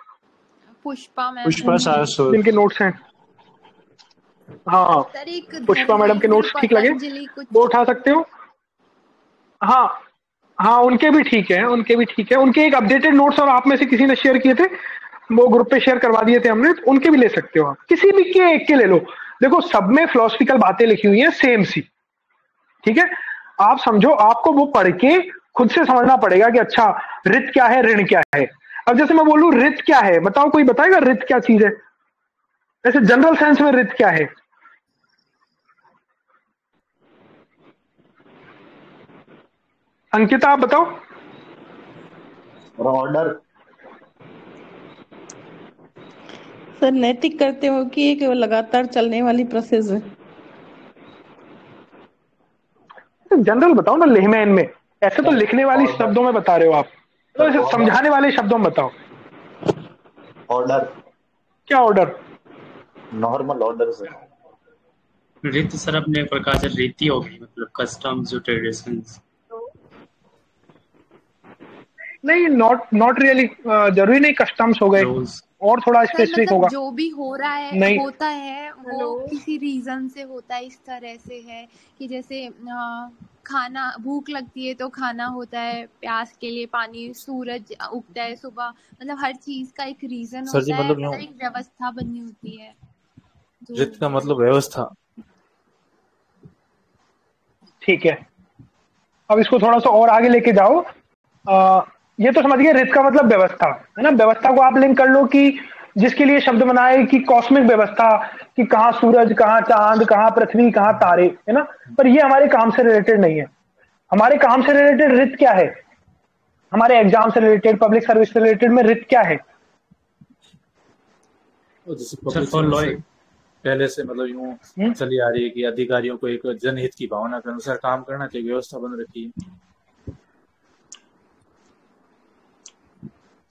पुष्पा सारस्वत, जिनके नोट्स हैं। हाँ पुष्पा मैडम के नोट्स ठीक लगे वो उठा सकते हो। हाँ उनके भी ठीक है, उनके भी ठीक है। उनके एक अपडेटेड नोट्स और आप में से किसी ने शेयर किए थे, वो ग्रुप पे शेयर करवा दिए थे हमने, तो उनके भी ले सकते हो आप। किसी भी के एक के ले लो। देखो सब में फिलोसफिकल बातें लिखी हुई हैं सेम सी, ठीक है? आप समझो, आपको वो पढ़ के खुद से समझना पड़ेगा कि अच्छा रित क्या है, ऋण क्या है। अब जैसे मैं बोलूं रित क्या है, बताओ कोई बताएगा रित क्या चीज है? ऐसे जनरल सेंस में रित क्या है? अंकिता आप बताओ। ऑर्डर सर नैतिक करते हो कि एक लगातार चलने वाली प्रोसेस है? जनरल बताओ ना, लेहमैन में। ऐसे तो लिखने वाली शब्दों में बता रहे हो आप, तो ऐसे समझाने वाले शब्दों में बताओ। ऑर्डर। क्या ऑर्डर? नॉर्मल ऑर्डर से। रीति सर अपने प्रकार से रीति होगी, मतलब कस्टम्स जो ट्रेडिशंस। नहीं नॉट रियली, जरूरी नहीं कस्टम्स हो गए, और थोड़ा स्पेसिफिक मतलब होगा। जो भी हो रहा है नहीं। होता है वो किसी रीजन से होता है। इस तरह से है कि जैसे खाना, भूख लगती है तो खाना होता है, प्यास के लिए पानी, सूरज उगता है सुबह, मतलब हर चीज का एक रीजन सर जी, होता है, मतलब एक व्यवस्था बनी होती है। रित का मतलब व्यवस्था। ठीक है, अब इसको थोड़ा सा और आगे लेके जाओ। ये तो समझ गए रित का मतलब व्यवस्था है ना। व्यवस्था को आप लिंक कर लो कि जिसके लिए शब्द बनाए कि कॉस्मिक व्यवस्था, कि कहाँ सूरज, कहाँ चांद, कहाँ पृथ्वी, कहाँ तारे, है ना। पर ये हमारे काम से रिलेटेड नहीं है। हमारे काम से रिलेटेड रित क्या है? हमारे एग्जाम से रिलेटेड, पब्लिक सर्विस से रिलेटेड में रित क्या है? पहले से मतलब यूं चली आ रही है कि अधिकारियों को एक जनहित की भावना के अनुसार काम करना चाहिए, व्यवस्था बन रखी है।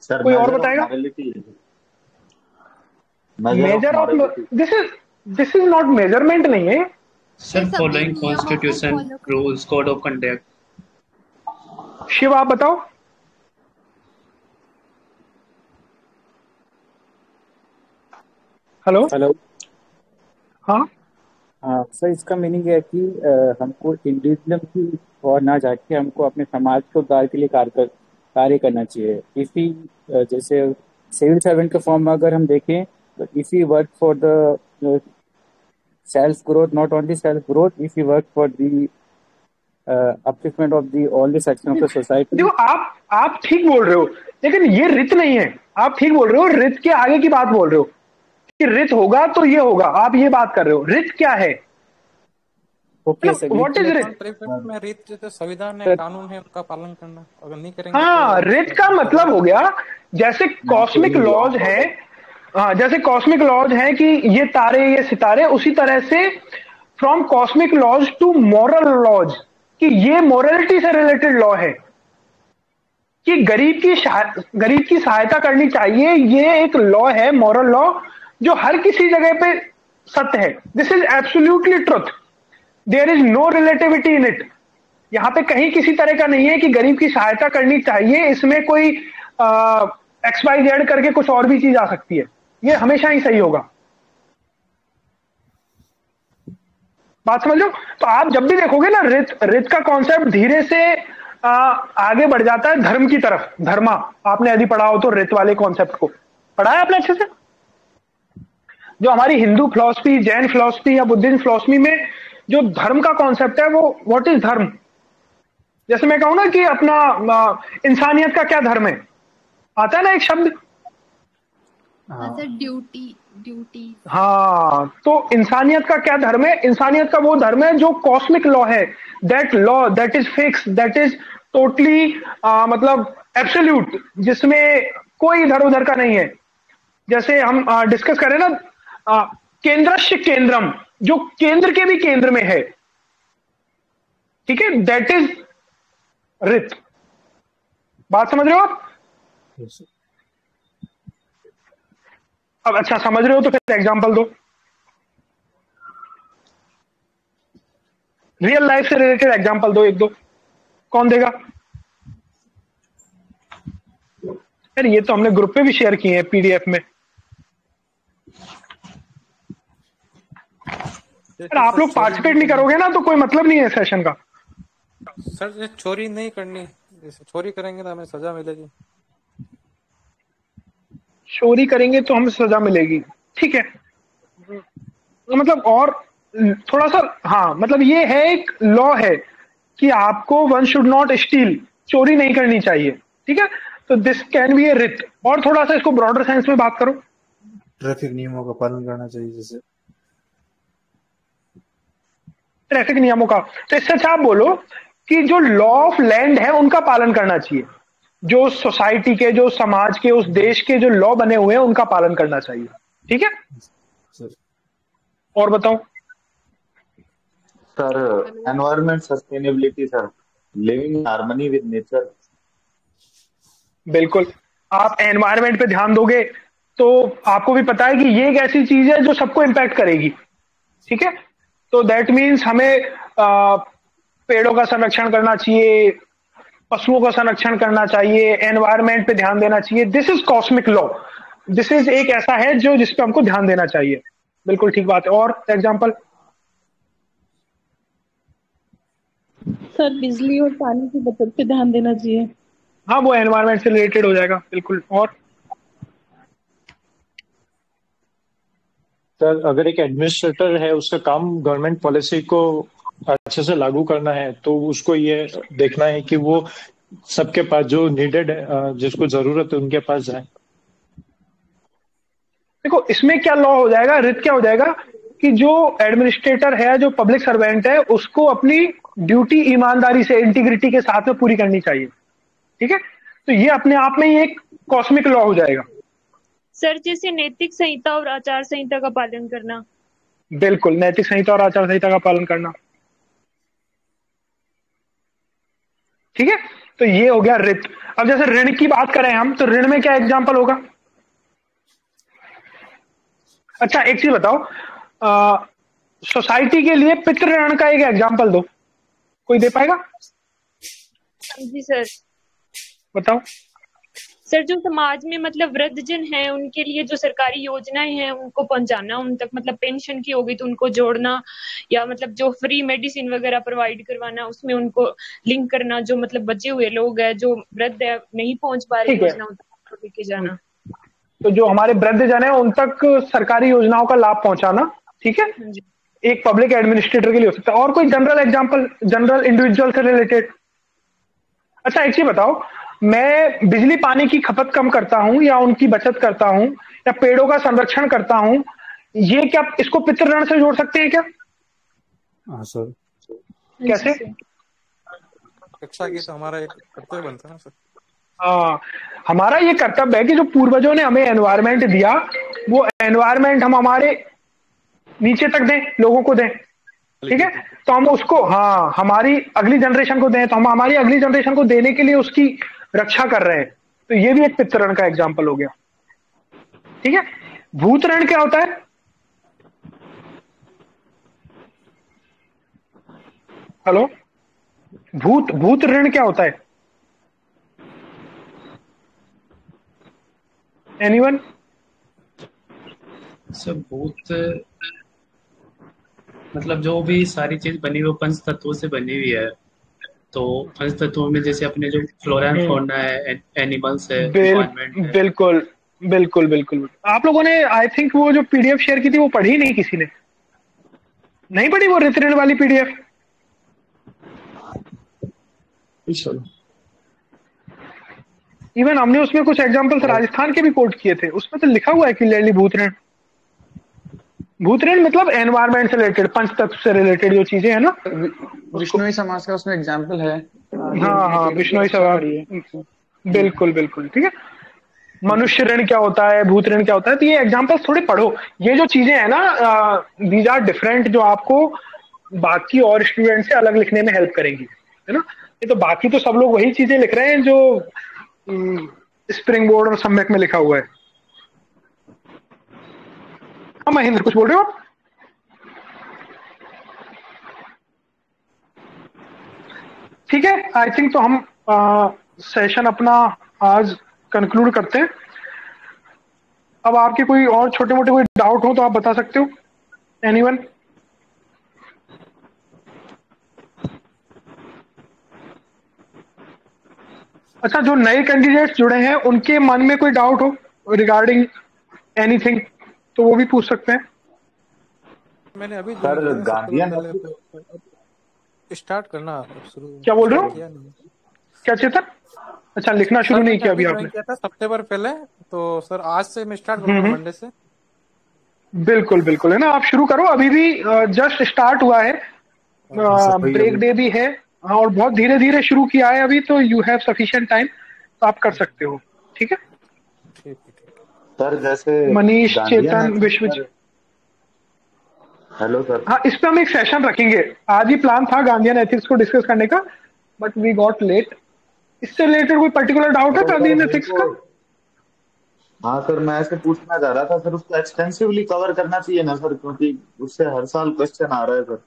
सर कोई और बताएगा? Major of this is not measurement नहीं है sir. Following constitution rules code of conduct. Shiv आप बताओ। Hello hello. हाँ सर, इसका मीनिंग है कि हमको इंडिविजुअल की और ना जाके हमको अपने समाज को उद्धार के लिए कार्य करना चाहिए। इसी जैसे सिविल सर्वेंट के फॉर्म में अगर हम देखें तो if you work for the self growth, not only self growth, if you work for the upliftment of the all the section of the society. देखो आप ठीक बोल रहे हो, लेकिन ये रित नहीं है। आप ठीक बोल रहे हो, रित के आगे की बात बोल रहे हो कि रित होगा तो ये होगा, आप ये बात कर रहे हो। रित क्या है? व्हाट इज रित? में रित जैसे संविधान है, कानून है, उनका पालन करना। अगर नहीं करेंगे हाँ, रित का मतलब हो गया जैसे कॉस्मिक लॉज है। हाँ, जैसे कॉस्मिक लॉज है कि ये तारे, ये सितारे, उसी तरह से from cosmic laws to moral laws, कि ये मोरलिटी से रिलेटेड लॉ है कि गरीब की सहायता करनी चाहिए। ये एक लॉ है, मॉरल लॉ, जो हर किसी जगह पे सत्य है। This is absolutely truth, there is no relativity in it. यहां पे कहीं किसी तरह का नहीं है कि गरीब की सहायता करनी चाहिए, इसमें कोई XYZ करके कुछ और भी चीज आ सकती है। ये हमेशा ही सही होगा। बात समझ लो। तो आप जब भी देखोगे ना, रित का कॉन्सेप्ट धीरे से आगे बढ़ जाता है धर्म की तरफ। धर्मा आपने यदि पढ़ा हो तो रित वाले कॉन्सेप्ट को पढ़ा है आपने अच्छे से? जो हमारी हिंदू फिलॉसफी, जैन फिलॉसफी या बुद्धिज्म फिलॉसफी में जो धर्म का कॉन्सेप्ट है, वो व्हाट इज धर्म। जैसे मैं कहूं ना कि अपना इंसानियत का क्या धर्म है, आता है ना एक शब्द, ड्यूटी। हाँ, तो इंसानियत का क्या धर्म है? इंसानियत का वो धर्म है जो कॉस्मिक लॉ है। That law that is fix, that is totally मतलब एब्सोल्यूट, जिसमें कोई इधर उधर का नहीं है। जैसे हम डिस्कस करें ना, केंद्रस्य केंद्रम, जो केंद्र के भी केंद्र में है, ठीक है, दैट इज रित। बात समझ रहे हो आप? अब अच्छा समझ रहे हो तो फिर एग्जांपल दो, रियल लाइफ से रिलेटेड एग्जांपल दो, एक दो। कौन देगा? यार ये तो हमने ग्रुप पे भी शेयर किए हैं PDF में। यार आप लोग पार्टिसिपेट नहीं करोगे ना तो कोई मतलब नहीं है सेशन का। सर चोरी नहीं करनी, जैसे चोरी करेंगे तो हमें सजा मिलेगी। चोरी करेंगे तो हमें सजा मिलेगी, ठीक है। मतलब और थोड़ा सा, हाँ, मतलब ये है एक लॉ है कि आपको वन शुड नॉट स्टील, चोरी नहीं करनी चाहिए, ठीक है। तो this can be A writ. और थोड़ा सा इसको ब्रॉडर सेंस में बात करो। ट्रैफिक नियमों का पालन करना चाहिए, जैसे ट्रैफिक नियमों का। तो इससे अच्छा आप बोलो कि जो लॉ ऑफ लैंड है उनका पालन करना चाहिए। जो सोसाइटी के, जो समाज के, उस देश के जो लॉ बने हुए हैं उनका पालन करना चाहिए, ठीक है। और बताओ sir. Environment sustainability sir, living in harmony with nature. बिल्कुल, आप एनवायरमेंट पे ध्यान दोगे तो आपको भी पता है कि ये एक ऐसी चीज है जो सबको इम्पैक्ट करेगी, ठीक है। तो दैट मीन्स हमें पेड़ों का संरक्षण करना चाहिए, पशुओं का संरक्षण करना चाहिए, एनवायरमेंट पे ध्यान देना चाहिए। This is cosmic law. This is एक ऐसा है जो जिसपे हमको ध्यान देना चाहिए। बिल्कुल ठीक बात है। और एग्जांपल? सर बिजली और पानी की बचत पे ध्यान देना चाहिए। हाँ, वो एनवायरमेंट से रिलेटेड हो जाएगा, बिल्कुल। और सर, अगर एक एडमिनिस्ट्रेटर है, उसका काम गवर्नमेंट पॉलिसी को अच्छे से लागू करना है तो उसको ये देखना है कि वो सबके पास जो नीडेड है, जिसको जरूरत है उनके पास जाए। देखो इसमें क्या लॉ हो जाएगा, रित क्या हो जाएगा कि जो एडमिनिस्ट्रेटर है, जो पब्लिक सर्वेंट है, उसको अपनी ड्यूटी ईमानदारी से, इंटीग्रिटी के साथ में पूरी करनी चाहिए। ठीक है, तो ये अपने आप में ही एक कॉस्मिक लॉ हो जाएगा। सर जैसे नैतिक संहिता और आचार संहिता का पालन करना। बिल्कुल, नैतिक संहिता और आचार संहिता का पालन करना। ठीक है, तो ये हो गया रित। अब जैसे ऋण की बात करें हम, तो ऋण में क्या एग्जाम्पल होगा? अच्छा एक चीज बताओ, सोसाइटी के लिए पितृ ऋण का एक एग्जाम्पल दो, कोई दे पाएगा? जी सर। बताओ। सर जो समाज में मतलब वृद्धजन हैं उनके लिए जो सरकारी योजनाएं हैं उनको पहुंचाना उन तक, मतलब पेंशन की होगी तो उनको जोड़ना, या मतलब जो फ्री मेडिसिन वगैरह प्रोवाइड करवाना उसमें उनको लिंक करना, जो मतलब बचे हुए लोग हैं जो वृद्ध है नहीं पहुंच पा रहे योजनाओं तक लेके जाना। तो जो हमारे वृद्धजन है उन तक सरकारी योजनाओं का लाभ पहुंचाना। ठीक है, एक पब्लिक एडमिनिस्ट्रेटर के लिए हो सकता है। और कोई जनरल एग्जांपल, जनरल इंडिविजुअल से रिलेटेड? अच्छा एक चीज बताओ, मैं बिजली पानी की खपत कम करता हूं या उनकी बचत करता हूं या पेड़ों का संरक्षण करता हूं, ये क्या इसको पितृ ऋण से जोड़ सकते हैं क्या? हाँ सर। कैसे? शिक्षा की तो हमारा एक कर्तव्य बनता है ना सर। हाँ, हमारा ये कर्तव्य है कि जो पूर्वजों ने हमें एनवायरमेंट दिया, वो एनवायरमेंट हम हमारे नीचे तक दें, लोगों को दें। ठीक है, तो हम उसको, हाँ, हमारी अगली जनरेशन को दें, तो हम हमारी अगली जनरेशन को देने के लिए उसकी रक्षा कर रहे हैं। तो ये भी एक पितृ ऋण का एग्जाम्पल हो गया। ठीक है, भूत ऋण क्या होता है? हेलो, भूत ऋण क्या होता है? एनीवन? सब भूत मतलब जो भी सारी चीज बनी हुई पंच तत्वों से बनी हुई है, तो पंच तत्वों में जैसे अपने जो फ्लोरा एंड फौना है, एनिमल्स है, एनवायरनमेंट है। बिल्कुल बिल्कुल बिल्कुल। आप लोगों ने आई थिंक वो जो पीडीएफ शेयर की थी वो पढ़ी नहीं, किसी ने नहीं पढ़ी वो रित ऋण वाली पीडीएफ? इवन हमने उसमें कुछ एग्जांपल्स राजस्थान के भी कोट किए थे, उसमें तो लिखा हुआ है क्लियरली भूत ऋण। भूत ऋण मतलब एनवायरमेंट से रिलेटेड, पंच तत्व से रिलेटेड जो चीजें है ना, विष्णुई समाज का उसमें एग्जांपल है। हाँ हाँ, विष्णुई समाज, बिल्कुल बिल्कुल। ठीक है, मनुष्य ऋण क्या होता है, भूत ऋण क्या होता है, तो ये एग्जांपल्स थोड़े पढ़ो। ये जो चीजें है ना, दीज आर डिफरेंट, जो आपको बाकी और स्टूडेंट से अलग लिखने में हेल्प करेंगी, है ना। ये तो बाकी तो सब लोग वही चीजें लिख रहे हैं जो स्प्रिंग बोर्ड और सम्यक में लिखा हुआ है। हाँ महेंद्र, कुछ बोल रहे हो आप? ठीक है, आई थिंक तो हम सेशन अपना आज कंक्लूड करते हैं। अब आपके कोई और छोटे मोटे कोई डाउट हो तो आप बता सकते हो। एनीवन? अच्छा, जो नए कैंडिडेट्स जुड़े हैं उनके मन में कोई डाउट हो रिगार्डिंग एनीथिंग तो वो भी पूछ सकते हैं। मैंने अभी सर गांधीयन स्टार्ट करना शुरू। क्या बोल रहे हो? क्या चेतन? अच्छा, लिखना शुरू नहीं किया अभी आपने? किया था सितंबर पहले, तो सर आज से मैं स्टार्ट करूंगा, मंडे से। बिल्कुल बिल्कुल, है ना, आप शुरू करो। अभी भी जस्ट स्टार्ट हुआ है, ब्रेक डे भी है, और बहुत धीरे धीरे शुरू किया है अभी, तो यू हैव सफिशिएंट टाइम, तो आप कर सकते हो। ठीक है सर। जैसे मनीष, चेतन, विश्व। Hello sir. हाँ, इस पे हम एक सेशन रखेंगे। आज ही प्लान था गांधीयन एथिक्स को डिस्कस करने का, बट वी गॉट लेट। इससे रिलेटेड कोई पर्टिकुलर डाउट है गांधीयन एथिक्स का? हाँ सर, मैं ऐसे पूछना चाह रहा था सर, उसको एक्सटेंसिवली कवर करना चाहिए ना सर, क्योंकि उससे हर साल क्वेश्चन आ रहा है सर।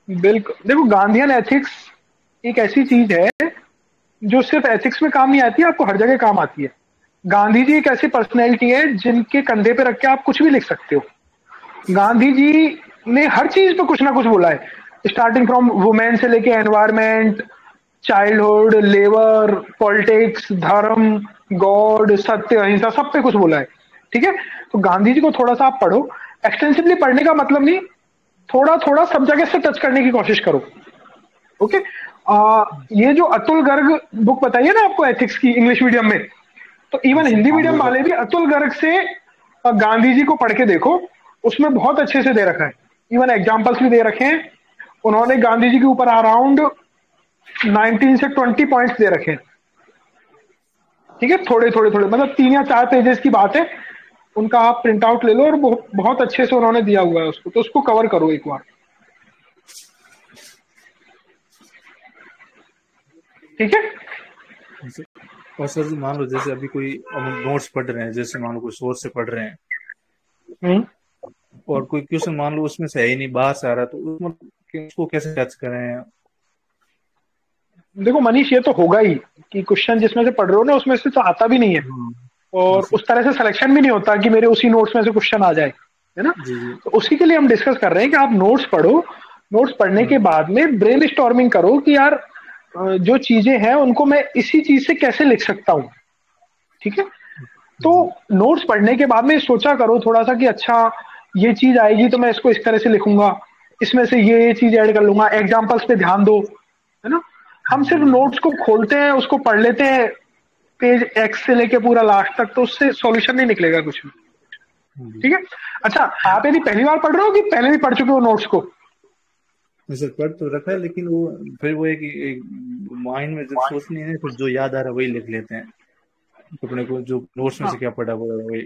बिल्कुल, देखो गांधीयन एथिक्स एक ऐसी चीज है जो सिर्फ एथिक्स में काम नहीं आती है, आपको हर जगह काम आती है। गांधी जी एक ऐसी पर्सनैलिटी है जिनके कंधे पे रख के आप कुछ भी लिख सकते हो। गांधी जी ने हर चीज पे कुछ ना कुछ बोला है, स्टार्टिंग फ्रॉम वुमेन से लेके एनवायरमेंट, चाइल्डहुड, लेबर, पॉलिटिक्स, धर्म, गॉड, सत्य, अहिंसा, सब पे कुछ बोला है। ठीक है, तो गांधी जी को थोड़ा सा आप पढ़ो। एक्सटेंसिवली पढ़ने का मतलब नहीं, थोड़ा थोड़ा सब जगह से टच करने की कोशिश करो। ओके, ये जो अतुल गर्ग बुक बताइए ना आपको एथिक्स की इंग्लिश मीडियम में, तो इवन हिंदी मीडियम वाले भी अतुल गर्ग से गांधी जी को पढ़ के देखो, उसमें बहुत अच्छे से दे रखा है, इवन एग्जांपल्स भी दे रखे हैं उन्होंने। गांधी जी के ऊपर अराउंड 19 से 20 पॉइंट्स दे रखे हैं, ठीक है, थोड़े थोड़े थोड़े, मतलब 3 या 4 पेजेस की बात है, उनका आप प्रिंट आउट ले लो और बहुत अच्छे से उन्होंने दिया हुआ है उसको, तो उसको कवर करो एक बार, ठीक है। और सर मान लो जैसे अभी कोई नोट्स पढ़ रहे हैं, जैसे मान लो कोई सोर्स से पढ़ रहे हैं और कोई क्वेश्चन मान लो उसमें से है ही नहीं, बाहर से आ रहा है, तो उसको कैसे टच करें? देखो मनीष, ये तो होगा ही कि क्वेश्चन जिसमें से पढ़ रहे हो ना उसमें से तो आता भी नहीं है, और उस तरह से सिलेक्शन भी नहीं होता कि मेरे उसी नोट्स में से क्वेश्चन आ जाए, है ना। तो उसी के लिए हम डिस्कस कर रहे हैं कि आप नोट्स पढ़ो, नोट्स पढ़ने के बाद में ब्रेन स्टॉर्मिंग करो कि यार जो चीजें हैं उनको मैं इसी चीज से कैसे लिख सकता हूँ, ठीक है। तो नोट्स पढ़ने के बाद में सोचा करो थोड़ा सा कि अच्छा ये चीज आएगी तो मैं इसको इस तरह से लिखूंगा, इसमें से ये चीज ऐड कर लूंगा, एग्जाम्पल्स पे ध्यान दो, है ना। हम सिर्फ नोट्स को खोलते हैं, उसको पढ़ लेते हैं पेज एक्स से लेके पूरा लास्ट तक, तो उससे सॉल्यूशन नहीं निकलेगा कुछ भी, ठीक है। अच्छा, आप यदि पहली बार पढ़ रहे हो कि पहले भी पढ़ चुके हो नोट्स को? सर पढ़ तो रखा है, लेकिन वो फिर वो एक माइंड में जब सोचनी है फिर जो याद आ रहा है वही लिख लेते हैं, अपने को जो नोट्स में से क्या पढ़ा वो वही।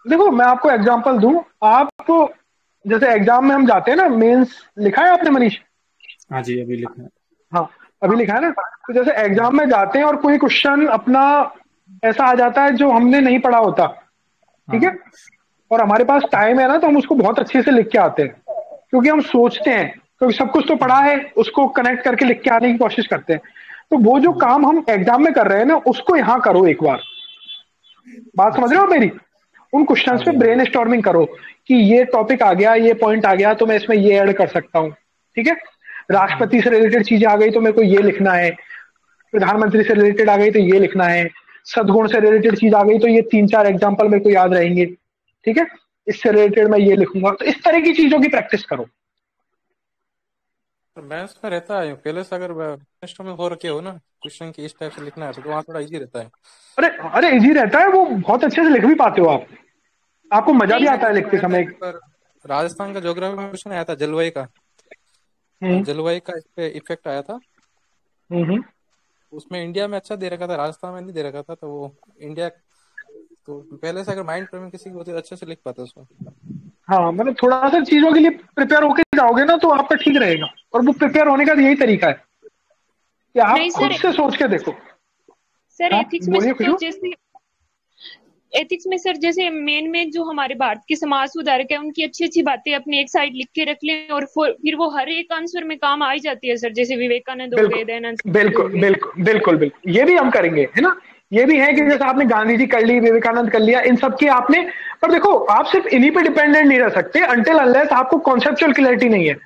देखो मैं आपको एग्जांपल दूं, आप जैसे एग्जाम में हम जाते हैं ना, मेंस लिखा है आपने मनीष? हाँ जी अभी लिखा है। हाँ अभी लिखा है ना। तो जैसे एग्जाम में जाते हैं और कोई क्वेश्चन अपना ऐसा आ जाता है जो हमने नहीं पढ़ा होता, ठीक है, और हमारे पास टाइम है ना, तो हम उसको बहुत अच्छे से लिख के आते हैं, क्योंकि हम सोचते हैं, क्योंकि सब कुछ तो पढ़ा है, उसको कनेक्ट करके लिख के आने की कोशिश करते हैं। तो वो जो काम हम एग्जाम में कर रहे हैं ना, उसको यहाँ करो एक बार। बात समझ रहे हो मेरी? उन क्वेश्चंस पे ब्रेन स्टॉर्मिंग करो कि ये टॉपिक आ गया, ये पॉइंट आ गया, तो मैं इसमें ये ऐड कर सकता हूँ, ठीक है। राष्ट्रपति से रिलेटेड चीजें आ गई तो मेरे को ये लिखना है, प्रधानमंत्री से रिलेटेड आ गई तो ये लिखना है, सद्गुण से रिलेटेड चीज आ गई तो ये 3-4 एग्जाम्पल मेरे को याद रहेंगे, ठीक है, इससे रिलेटेड मैं ये लिखूंगा। तो इस तरह की चीजों की प्रैक्टिस करो। मैथ्स में रहता है पहले से, अगर में हो रखे हो ना क्वेश्चन की इस टाइप से लिखना है तो वहाँ थोड़ा इजी रहता है। अरे इजी रहता है, वो बहुत अच्छे से लिख भी पाते हो आप, आपको मजा भी आता है लिखते समय। राजस्थान का ज्योग्राफी में क्वेश्चन आया था जलवायु का, जलवायु का इस पे इफेक्ट आया था, उसमें इंडिया में अच्छा दे रखा था, राजस्थान में नहीं दे रखा था, तो वो इंडिया तो पहले से अगर माइंड फ्रेमिंग किसी की होती है अच्छे से लिख पाते उसको। हाँ मतलब थोड़ा सा चीजों के लिए प्रिपेयर होके जाओगे ना तो आपका ठीक रहेगा, और वो प्रिपेयर होने का यही तरीका है कि आप खुद से सोच के देखो। सर एथिक्स में जैसे एथिक्स में सर जैसे मेन जो हमारे भारत के समाज सुधारक है उनकी अच्छी अच्छी बातें अपनी एक साइड लिख के रख लें, और फिर वो हर एक आंसर में काम आ ही जाती है सर, जैसे विवेकानंद हो गए, दयानंद। बिल्कुल बिल्कुल बिल्कुल बिल्कुल, ये भी हम करेंगे, है ना। ये भी है कि जैसे आपने गांधी जी कर ली, विवेकानंद कर लिया, इन सब की आपने, पर देखो आप सिर्फ इन्हीं पे डिपेंडेंट नहीं रह सकते अंटिल अनलेस आपको कॉन्सेप्चुअल क्लैरिटी नहीं है,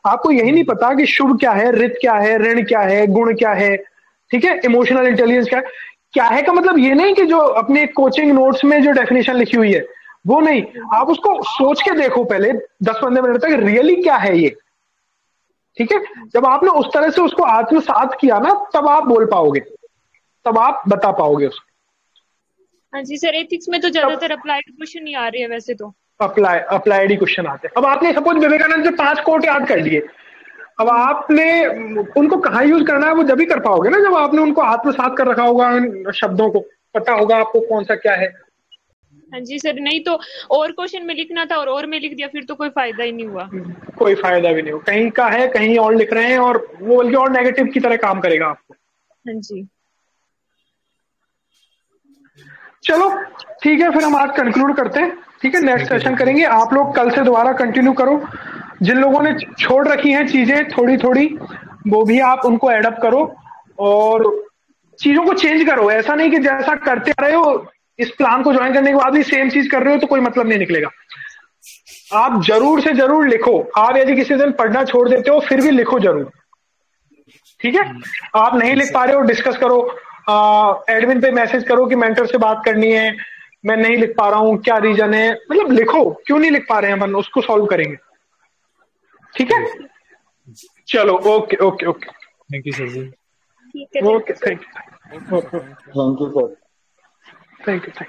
आपको यही नहीं पता कि शुभ क्या है, रित क्या है, ऋण क्या है, गुण क्या है, ठीक है, इमोशनल इंटेलिजेंस क्या है का मतलब ये नहीं कि जो अपने कोचिंग नोट्स में जो डेफिनेशन लिखी हुई है वो नहीं, आप उसको सोच के देखो पहले 10-15 मिनट तक रियली क्या है ये, ठीक है। जब आपने उस तरह से उसको आत्मसात किया ना, तब आप बोल पाओगे, तब आप बता पाओगे उसको। हाँ जी सर, एथिक्स में तो ज्यादातर अप्लाइड क्वेश्चन ही आ रहे हैं वैसे तो, अप्लाइड ही क्वेश्चन आते हैं। अब आपने सपोज विवेकानंद से 5 कोट याद कर लिए, अब आपने उनको कहाँ यूज करना है वो जब ही कर पाओगे ना, जब आपने उनको आत्मसात कर रखा होगा, उन शब्दों को पता होगा आपको कौन सा क्या है। हाँ जी सर, नहीं तो और क्वेश्चन में लिखना था और में लिख दिया, फिर तो कोई फायदा ही नहीं हुआ। कोई फायदा भी नहीं हो, कहीं का है कहीं और लिख रहे हैं, और वो बल्कि और नेगेटिव की तरह काम करेगा आपको। हाँ जी चलो ठीक है, फिर हम आज कंक्लूड करते हैं, ठीक है, नेक्स्ट सेशन करेंगे। आप लोग कल से दोबारा कंटिन्यू करो, जिन लोगों ने छोड़ रखी हैं चीजें थोड़ी थोड़ी, वो भी आप उनको एडअप करो और चीजों को चेंज करो। ऐसा नहीं कि जैसा करते आ रहे हो, इस प्लान को ज्वाइन करने के बाद भी सेम चीज कर रहे हो तो कोई मतलब नहीं निकलेगा। आप जरूर से जरूर लिखो, आप यदि किसी दिन पढ़ना छोड़ देते हो फिर भी लिखो जरूर, ठीक है। आप नहीं लिख पा रहे हो, डिस्कस करो, एडमिन पे मैसेज करो कि मेंटर से बात करनी है, मैं नहीं लिख पा रहा हूँ, क्या रीजन है, मतलब लिखो, क्यों नहीं लिख पा रहे हैं, अपन उसको सॉल्व करेंगे, ठीक है, चलो okay okay okay, thank you sir ji. Okay, thank you, thank you sir. Thank you.